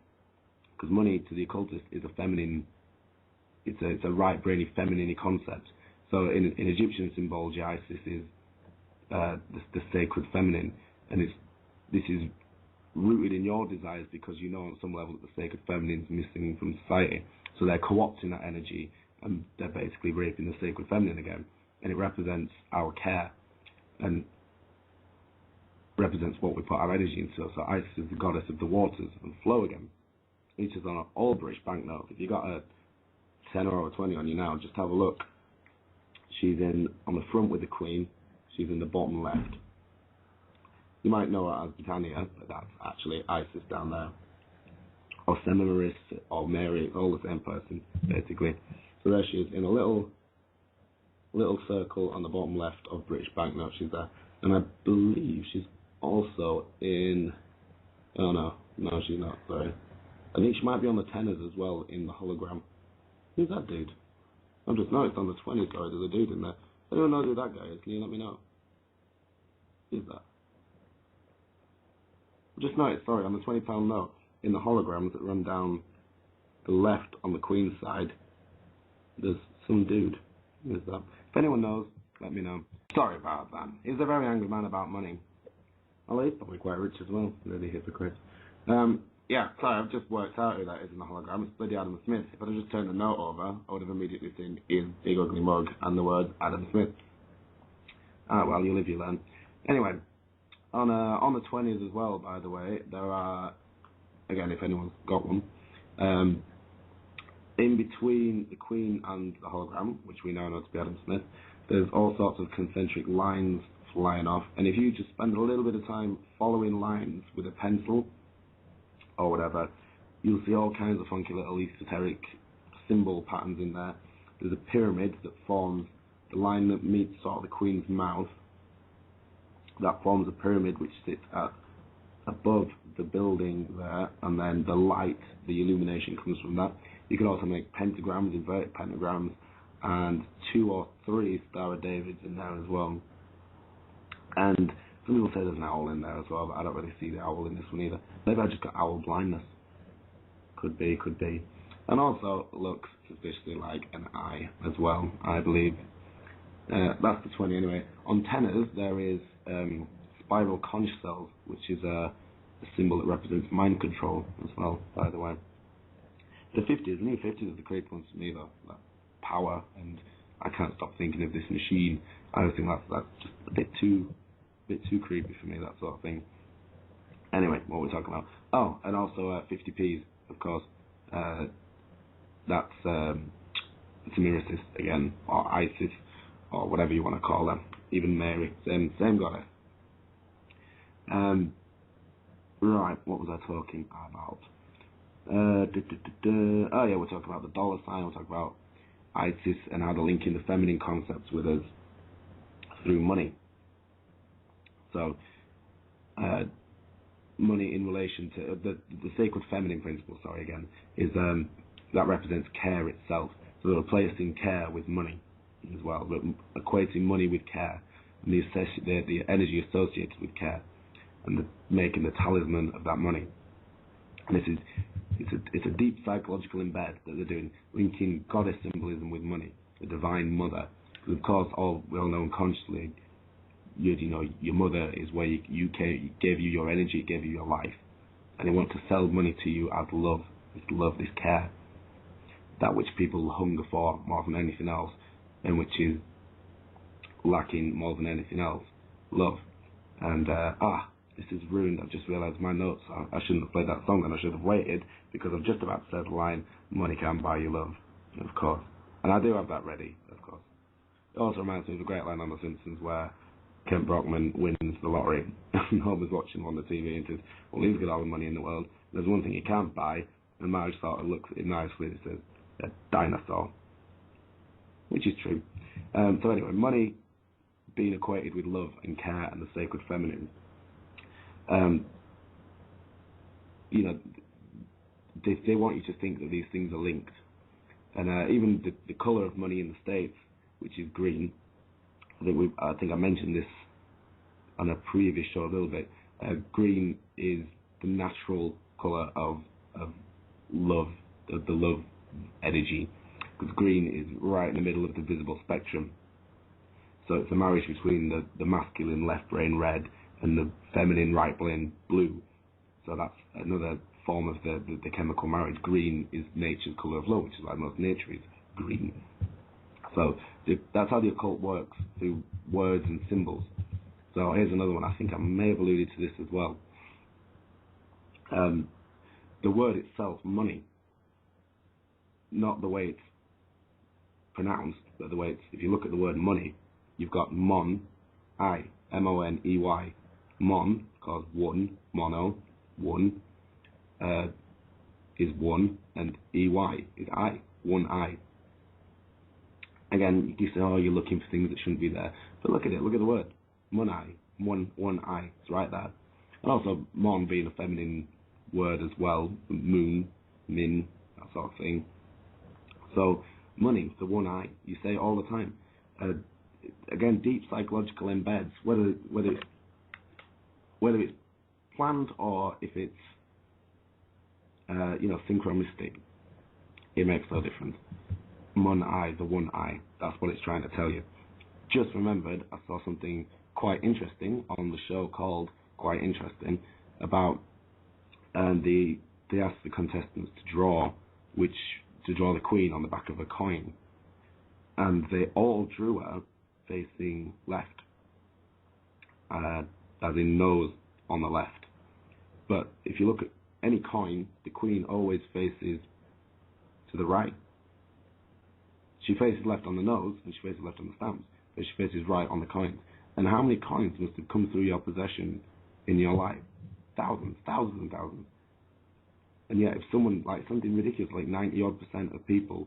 Because money to the occultist is a feminine, it's a right brainy feminine concept. So in Egyptian symbology, Isis is the sacred feminine, and this is rooted in your desires because you know on some level that the sacred feminine is missing from society. So they're co-opting that energy and they're basically raping the sacred feminine again, and it represents our care and represents what we put our energy into. So Isis is the goddess of the waters and flow again. Each is on an old British banknote. If you got a 10 or a 20 on you now, just have a look. She's on the front with the Queen. She's in the bottom left. You might know her as Britannia, but that's actually Isis down there. Or Semiramis, or Mary, all the same person, basically. So there she is, in a little circle on the bottom left of British banknotes. She's there. And I believe she's also in... Oh, no, she's not, sorry. I think she might be on the tenors as well in the hologram. Who's that dude? I've just noticed on the 20, sorry, there's a dude in there. I don't know who that guy is. Can you let me know? Who's that? I just noticed, sorry, on the £20 note, in the holograms that run down the left on the Queen's side, there's some dude. Who's that? If anyone knows, let me know. Sorry about that. He's a very angry man about money. Although he's probably quite rich as well. Really hypocrite. Yeah, sorry, I've just worked out who that is in the hologram. It's bloody Adam Smith. If I'd have just turned the note over, I would have immediately seen his big ugly mug and the word Adam Smith. Ah, well, you live, you learn. Anyway, on the 20s as well, by the way, there are, again, if anyone's got one, in between the Queen and the hologram, which we now know to be Adam Smith, there's all sorts of concentric lines flying off. And if you just spend a little bit of time following lines with a pencil, or whatever, you'll see all kinds of funky little esoteric symbol patterns in there. There's a pyramid that forms the line that meets sort of the Queen's mouth. That forms a pyramid which sits above the building there, and then the light, the illumination comes from that. You can also make pentagrams, inverted pentagrams, and 2 or 3 Star of Davids in there as well. And some people say there's an owl in there as well, but I don't really see the owl in this one either. Maybe I just got owl blindness. Could be. And also looks suspiciously like an eye as well, I believe. That's the 20 anyway. On tenors, there is spiral conch cells, which is a symbol that represents mind control as well, by the way. The new 50s are the great ones to me, though. That power, and I can't stop thinking of this machine. I think that's just a bit too creepy for me, that sort of thing. Anyway, what we're talking about. Oh, and also 50p's, of course. That's Semiramis again, or Isis, or whatever you want to call her. Even Mary, same goddess. Right, what was I talking about? Oh yeah, we're talking about the dollar sign. We're talking about Isis and how they're linking the feminine concepts with us through money. So, money in relation to the sacred feminine principle, is that represents care itself. So they're replacing care with money as well, but equating money with care and the energy associated with care, and making the talisman of that money. And it's a deep psychological embed that they're doing, linking goddess symbolism with money, the divine mother. Because of course, we all know unconsciously, your mother is where you gave you your energy, gave you your life, and they want to sell money to you as love, this care, that which people hunger for more than anything else, and which is lacking more than anything else, love. And this is ruined. I've just realised my notes. I shouldn't have played that song, and I should have waited, because I've just about said the line, money can't buy you love, of course. And I do have that ready, of course. It also reminds me of a great line on The Simpsons where Kent Brockman wins the lottery, and Homer's watching on the TV and says, well, he's got all the money in the world. There's one thing he can't buy, and Marge sort of looks at it nicely and says, a dinosaur. Which is true. So anyway, money being equated with love and care and the sacred feminine. They want you to think that these things are linked. And even the colour of money in the States, which is green, I think I mentioned this on a previous show a little bit. Green is the natural colour of love, the love energy, because green is right in the middle of the visible spectrum. So it's a marriage between the masculine left brain red and the feminine right brain blue. So that's another form of the chemical marriage. Green is nature's colour of love, which is why most nature is green. So that's how the occult works, through words and symbols. So here's another one. I think I may have alluded to this as well. The word itself, money, not the way it's pronounced, but the way it's, if you look at the word money, you've got mon, I, M-O-N-E-Y. Mon, called one, mono, one, is one, and E-Y is I, one I. Again, you say, oh, you're looking for things that shouldn't be there. But look at it, look at the word. Monai, one I, it's right there. And also, mon being a feminine word as well, moon, min, that sort of thing. So, money, the one I, you say it all the time. Again, deep psychological embeds, whether it's planned or if it's synchronistic, it makes no difference. Mon I, the one I, that's what it's trying to tell you. Just remembered, I saw something quite interesting on the show called Quite Interesting about they asked the contestants to draw the queen on the back of a coin, and they all drew her facing left, as in nose on the left. But if you look at any coin, the queen always faces to the right. She faces left on the nose, and she faces left on the stamps, but she faces right on the coins. And how many coins must have come through your possession in your life? Thousands and thousands. And yet, if someone, like something ridiculous, like 90% of people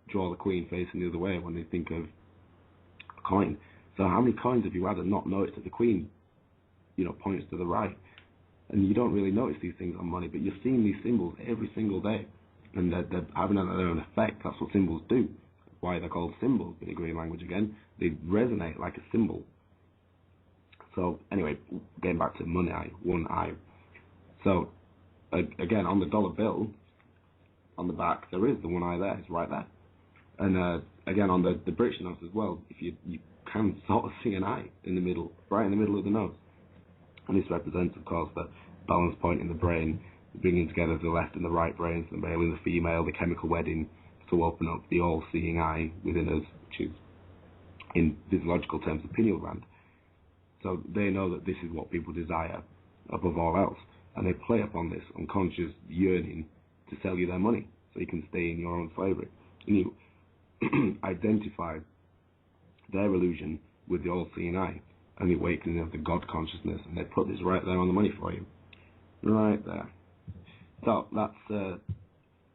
draw the queen facing the other way when they think of a coin. So how many coins have you had and not noticed that the queen, points to the right? And you don't really notice these things on money, but you're seeing these symbols every single day, and they're having their own effect. That's what symbols do. Why they're called symbols in Greek language again. They resonate like a symbol. So anyway, getting back to money, one I. So again, on the dollar bill, on the back, there is the one eye there. It's right there. And again, on the British notes as well, if you can sort of see an eye in the middle, right in the middle of the nose. And this represents, of course, the balance point in the brain, bringing together the left and the right brains, the male and the female, the chemical wedding, to open up the all-seeing eye within us, which is, in physiological terms, the pineal gland. So they know that this is what people desire above all else, and they play upon this unconscious yearning to sell you their money so you can stay in your own slavery. And you identify their illusion with the all-seeing eye and the awakening of the God consciousness, and they put this right there on the money for you. Right there. So that's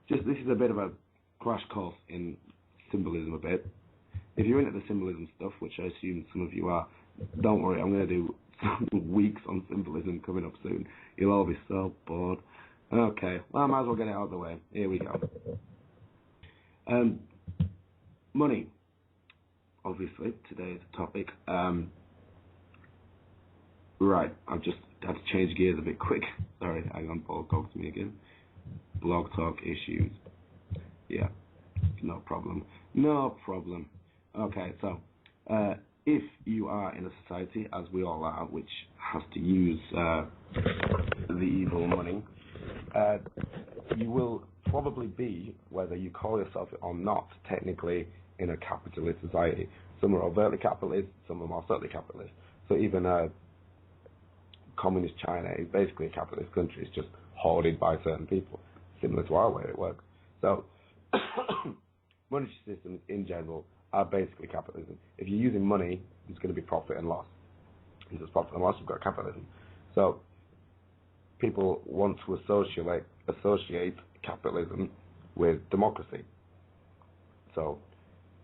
this is a bit of a crash course in symbolism a bit. If you're into the symbolism stuff, which I assume some of you are, don't worry, I'm going to do weeks on symbolism coming up soon. You'll all be so bored. Okay, well, I might as well get it out of the way. Here we go. Money, obviously, today's topic. Right, I've just had to change gears a bit quick. Sorry, hang on, Paul, talk to me again. Blog Talk issues. Yeah, no problem. No problem. Okay, so if you are in a society, as we all are, which has to use the evil money, you will probably be, whether you call yourself it or not, technically in a capitalist society. Some are overtly capitalist, some are more subtly capitalist. So even communist China is basically a capitalist country. It's just hoarded by certain people, similar to our way it works. So monetary systems in general are basically capitalism. If you're using money, there's going to be profit and loss. If there's profit and loss, you've got capitalism. So people want to associate capitalism with democracy. So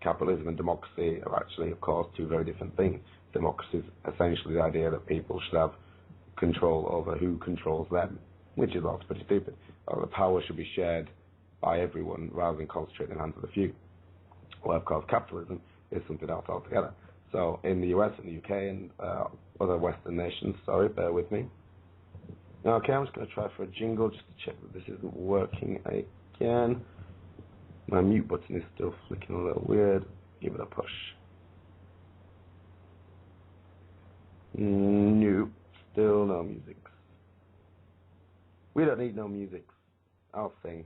capitalism and democracy are actually, of course, two very different things. Democracy is essentially the idea that people should have control over who controls them, which is also pretty stupid. The power should be shared by everyone rather than concentrated in the hands of the few. Well, of course, capitalism is something else altogether. So in the US and the UK and other Western nations, sorry, bear with me. Okay, I'm just going to try for a jingle just to check that this isn't working again. My mute button is still flicking a little weird. Give it a push. Nope, still no music. We don't need no music. I'll sing.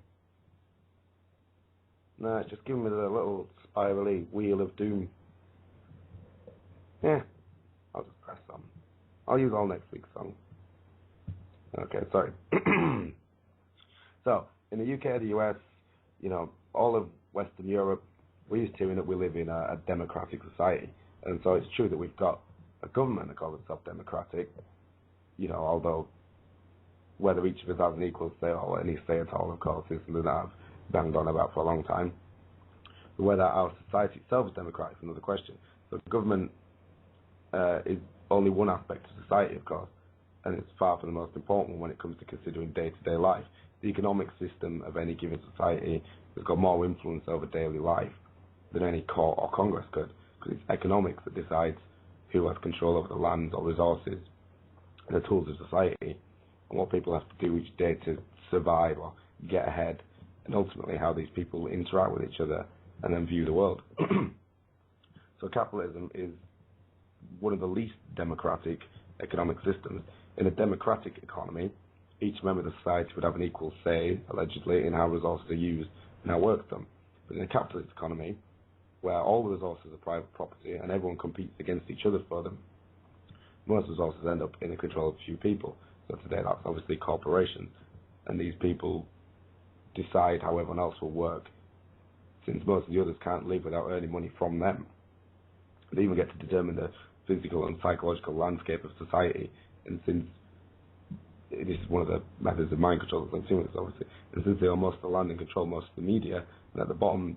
No, it's just giving me the little spirally wheel of doom. Yeah, I'll just press on. I'll use all next week's song. Okay, sorry. So, in the UK, the US, all of Western Europe, we're used to hearing that we live in a democratic society. And so it's true that we've got a government that calls itself democratic, although whether each of us has an equal say or any say at all, of course, is something that I've banged on about for a long time. But whether our society itself is democratic is another question. So government is only one aspect of society, of course, and it's far from the most important one when it comes to considering day-to-day life. The economic system of any given society has got more influence over daily life than any court or Congress could, because it's economics that decides who has control over the land or resources and the tools of society, and what people have to do each day to survive or get ahead, and ultimately how these people interact with each other and then view the world. So capitalism is one of the least democratic economic systems. In a democratic economy, each member of the society would have an equal say, allegedly, in how resources are used and how work's done. But in a capitalist economy, where all the resources are private property and everyone competes against each other for them, most resources end up in the control of a few people. So today that's obviously corporations, and these people decide how everyone else will work, since most of the others can't live without earning money from them. They even get to determine the physical and psychological landscape of society, and since this is one of the methods of mind control that I'm seeing with this, obviously, and since they own most of the land and control most of the media, and at the bottom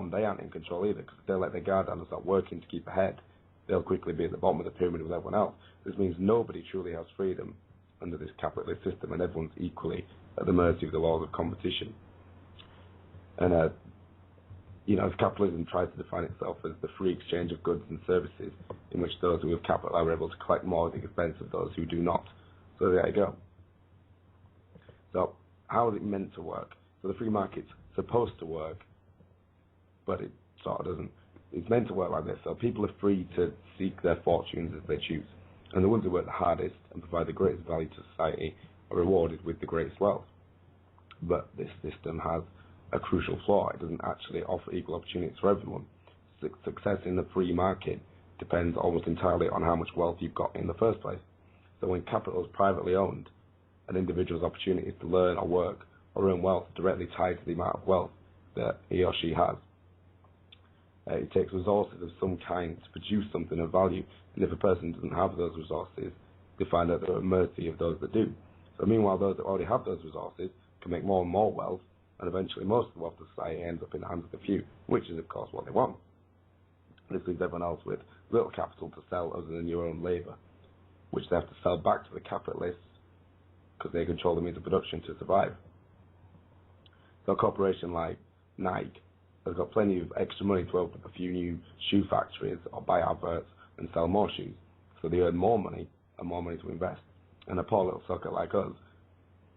they aren't in control either, because if they let their guard down and start working to keep ahead, they'll quickly be at the bottom of the pyramid with everyone else. This means nobody truly has freedom under this capitalist system, and everyone's equally at the mercy of the laws of competition. And as capitalism tries to define itself as the free exchange of goods and services, in which those who have capital are able to collect more at the expense of those who do not. So there you go. So how is it meant to work? So the free market's supposed to work, but it sort of doesn't. It's meant to work like this. So people are free to seek their fortunes as they choose. And the ones who work the hardest and provide the greatest value to society are rewarded with the greatest wealth. But this system has a crucial flaw. It doesn't actually offer equal opportunities for everyone. Success in the free market depends almost entirely on how much wealth you've got in the first place. So when capital is privately owned, an individual's opportunities to learn or work or earn wealth directly tied to the amount of wealth that he or she has. It takes resources of some kind to produce something of value, and if a person doesn't have those resources, they find that they're at mercy of those that do. So meanwhile, those that already have those resources can make more and more wealth, and eventually most of the wealth of society ends up in the hands of the few, which is of course what they want. This leaves everyone else with little capital to sell other than your own labour, which they have to sell back to the capitalists because they control the means of production to survive. So a corporation like Nike has got plenty of extra money to open up a few new shoe factories or buy adverts and sell more shoes. So they earn more money and more money to invest. And a poor little sucker like us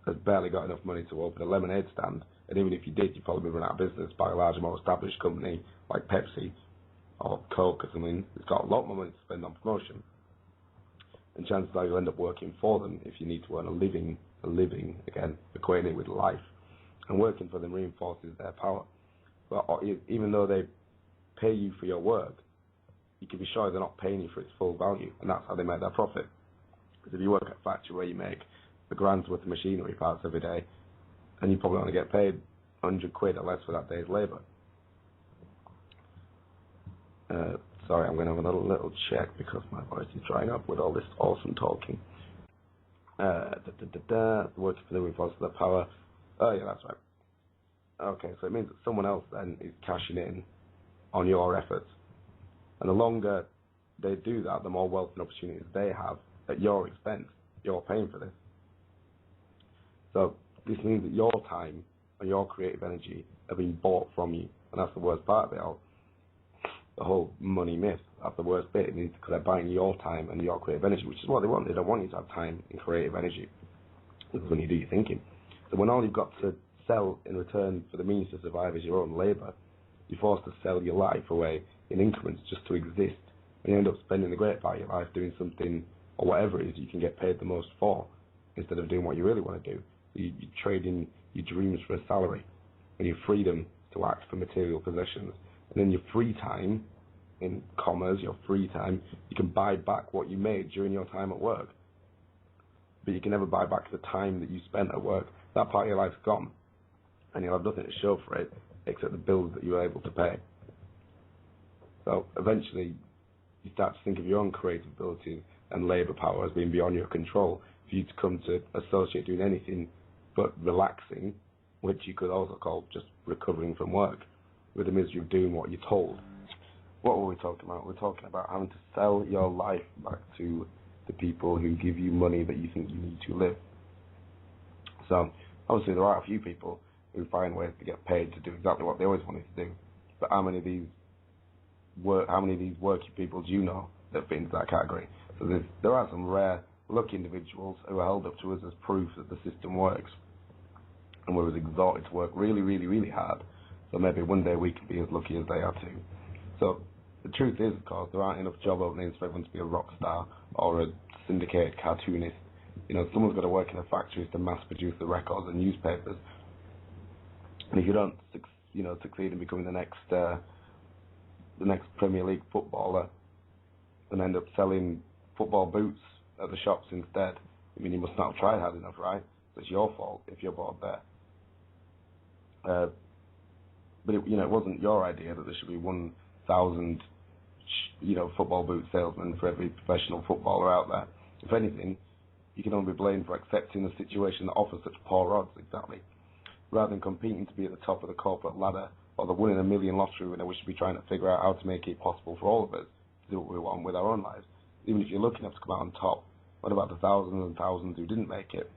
has barely got enough money to open a lemonade stand, and even if you did, you'd probably run out of business by a larger, more established company like Pepsi or Coke or something. It's got a lot more money to spend on promotion, and chances are you'll end up working for them if you need to earn a living, again, equating it with life, and working for them reinforces their power. But even though they pay you for your work, you can be sure they're not paying you for its full value, and that's how they make their profit. Because if you work at a factory where you make a grand's worth of machinery parts every day, and you probably only get paid 100 quid or less for that day's labour. Sorry, I'm going to have a little check because my voice is drying up with all this awesome talking. Working for the reinforces their power. Oh yeah, that's right. Okay, so it means that someone else then is cashing in on your efforts. And the longer they do that, the more wealth and opportunities they have at your expense. You're paying for this. So this means that your time and your creative energy are being bought from you. And that's the worst part of it all. The whole money myth, that's the worst bit. It means because they're buying your time and your creative energy, which is what they want. They don't want you to have time and creative energy. Because when you do your thinking. So when all you've got to sell in return for the means to survive is your own labour, you're forced to sell your life away in increments just to exist. And you end up spending the great part of your life doing something, or whatever it is you can get paid the most for, instead of doing what you really want to do. You trade in your dreams for a salary, and your freedom to act for material possessions. And then your free time, in commas, your free time, you can buy back what you made during your time at work. But you can never buy back the time that you spent at work. That part of your life's gone, and you'll have nothing to show for it except the bills that you were able to pay. So eventually, you start to think of your own creative abilities and labour power as being beyond your control for you to come to associate doing anything but relaxing, which you could also call just recovering from work, with the misery of doing what you're told. What were we talking about? We're talking about having to sell your life back to the people who give you money that you think you need to live. So obviously there are a few people who find ways to get paid to do exactly what they always wanted to do. But how many of these working people do you know that fit into that category? So there are some rare lucky individuals who are held up to us as proof that the system works, and we're exhorted to work really, really, really hard. So maybe one day we can be as lucky as they are too. So the truth is, of course, there aren't enough job openings for everyone to be a rock star or a syndicated cartoonist. You know, someone's got to work in the factories to mass produce the records and newspapers. And if you don't, succeed in becoming the next Premier League footballer and end up selling football boots at the shops instead, I mean, you must not have tried hard enough, right? So it's your fault if you're bored there. But it wasn't your idea that there should be 1,000, football boot salesmen for every professional footballer out there. If anything, you can only be blamed for accepting a situation that offers such poor odds, exactly. Rather than competing to be at the top of the corporate ladder or the 1 in a million lottery winner, we should be trying to figure out how to make it possible for all of us to do what we want with our own lives. Even if you're lucky enough to come out on top, what about the thousands and thousands who didn't make it?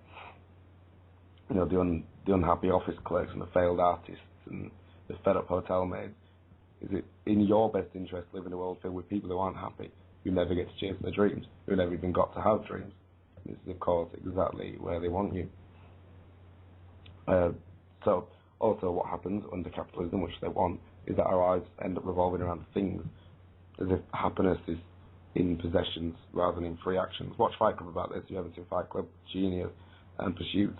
The unhappy office clerks and the failed artists and the fed-up hotel maids. Is it in your best interest to live in a world filled with people who aren't happy, who never get to chase their dreams, who never even got to have dreams? This is, of course, exactly where they want you. So, also what happens under capitalism, which they want, is that our lives end up revolving around things, as if happiness is in possessions rather than in free actions. Watch Fight Club about this. You haven't seen Fight Club, genius, and Pursuits.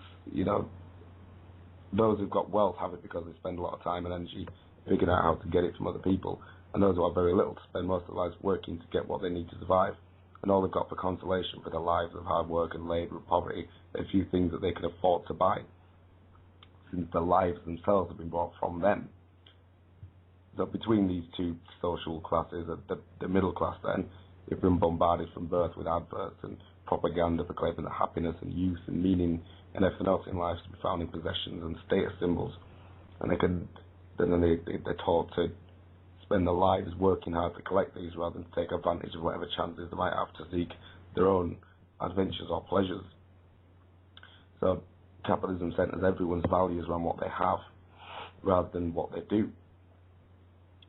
Those who've got wealth have it because they spend a lot of time and energy figuring out how to get it from other people, and those who have very little to spend most of their lives working to get what they need to survive, and all they've got for consolation for their lives of hard work and labour and poverty are a few things that they can afford to buy, since their lives themselves have been bought from them. So between these two social classes, the middle class then, they've been bombarded from birth with adverts and propaganda proclaiming that happiness and youth and meaning and everything else in life is to be found in possessions and status symbols. And they're taught to spend their lives working hard to collect these rather than to take advantage of whatever chances they might have to seek their own adventures or pleasures. So capitalism centers everyone's values around what they have rather than what they do,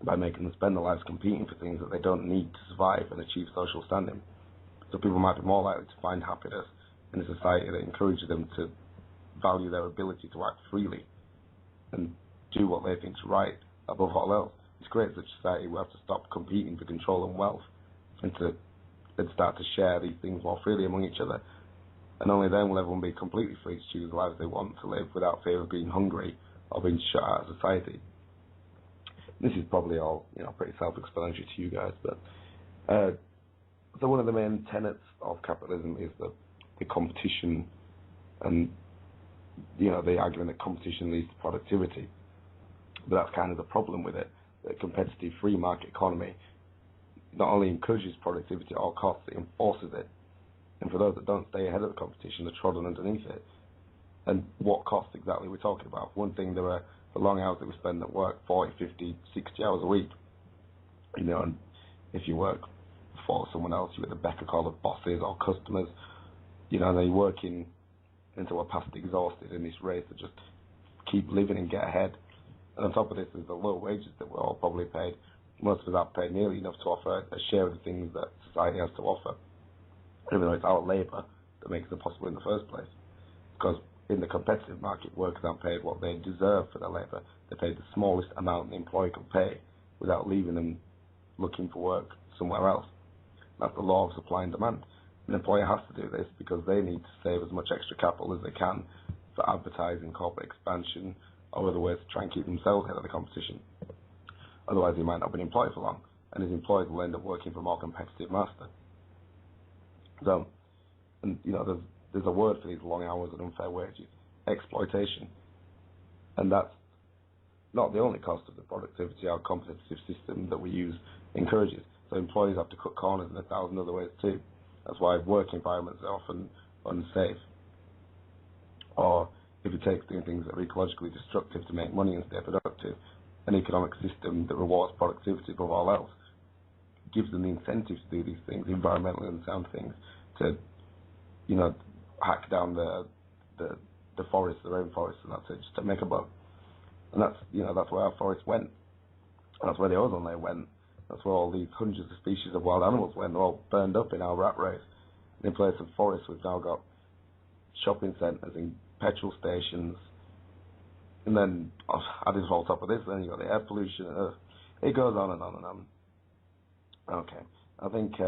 by making them spend their lives competing for things that they don't need to survive and achieve social standing. So people might be more likely to find happiness in a society that encourages them to value their ability to act freely and do what they think's right above all else. It's great as a society we have to stop competing for control and wealth and start to share these things more freely among each other. And only then will everyone be completely free to choose the lives they want to live without fear of being hungry or being shut out of society. This is probably all, pretty self-explanatory to you guys, but so one of the main tenets of capitalism is the competition, and the argument that competition leads to productivity. But that's kind of the problem with it. The competitive free market economy not only encourages productivity at all costs, it enforces it. And for those that don't stay ahead of the competition, they're trodden underneath it. And what cost exactly we're talking about? One thing, there are the long hours that we spend at work, 40, 50, 60 hours a week. And if you work for someone else, you get the beck and call of bosses or customers. And they're working until we're past exhausted in this race to just keep living and get ahead. And on top of this, there's the low wages that we're all probably paid. Most of us aren't paid nearly enough to offer a share of the things that society has to offer, even though it's our labour that makes it possible in the first place. Because in the competitive market, workers aren't paid what they deserve for their labour. They're paid the smallest amount the employer can pay without leaving them looking for work somewhere else. That's the law of supply and demand. An employer has to do this because they need to save as much extra capital as they can for advertising, corporate expansion, or other ways to try and keep themselves ahead of the competition. Otherwise, he might not be employed for long, and his employees will end up working for a more competitive master. So, and there's a word for these long hours and unfair wages: exploitation. And that's not the only cost of the productivity our competitive system that we use encourages. So employees have to cut corners in 1,000 other ways too. That's why work environments are often unsafe. Or if you take doing things that are ecologically destructive to make money and stay productive, an economic system that rewards productivity above all else gives them the incentive to do these things, environmentally unsound things, to hack down the forests, the rainforests, and that's it, just to make a buck. And that's where our forests went. That's where the ozone layer went. That's where all these hundreds of species of wild animals went. They're all burned up in our rat race. And in place of forests, we've now got shopping centres and petrol stations. And then, added on top of this, then you've got the air pollution. It goes on and on and on. Okay. I think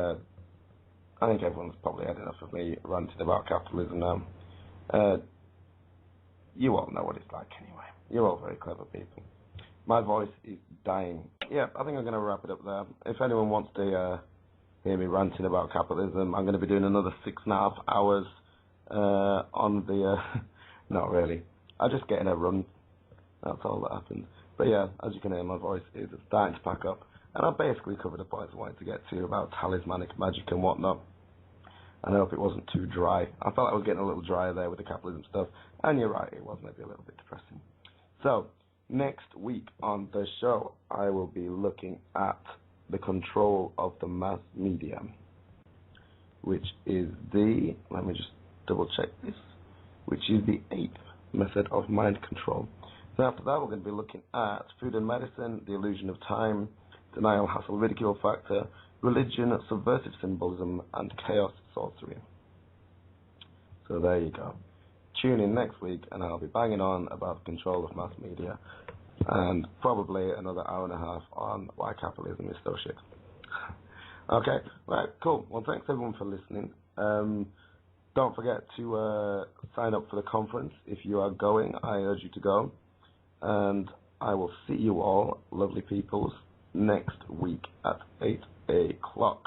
everyone's probably had enough of me ranting about capitalism now. You all know what it's like anyway. You're all very clever people. My voice is dying. Yeah, I think I'm going to wrap it up there. If anyone wants to hear me ranting about capitalism, I'm going to be doing another 6.5 hours on the... not really. I just get in a run. That's all that happens. But yeah, as you can hear, my voice is starting to pack up. And I've basically covered the points I wanted to get to about talismanic magic and whatnot. And I hope it wasn't too dry. I felt I was getting a little dry there with the capitalism stuff. And you're right, it was maybe a little bit depressing. So, next week on the show, I will be looking at the control of the mass media, which is let me just double check this, which is the 8th method of mind control. So after that, we're going to be looking at food and medicine, the illusion of time, denial, hassle, ridicule factor, religion, subversive symbolism, and chaos sorcery. So there you go. Tune in next week, and I'll be banging on about the control of mass media, and probably another hour and a half on why capitalism is so shit. Okay, right, cool. Well, thanks everyone for listening. Don't forget to sign up for the conference. If you are going, I urge you to go. And I will see you all, lovely peoples, next week at 8 o'clock,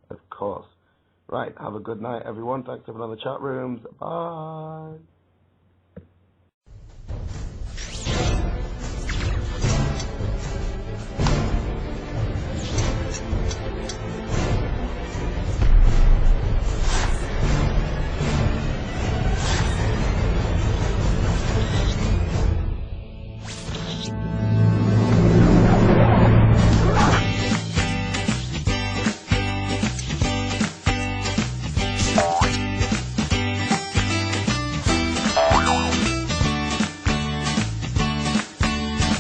of course. Right, have a good night, everyone. Thanks everyone in the chat rooms. Bye.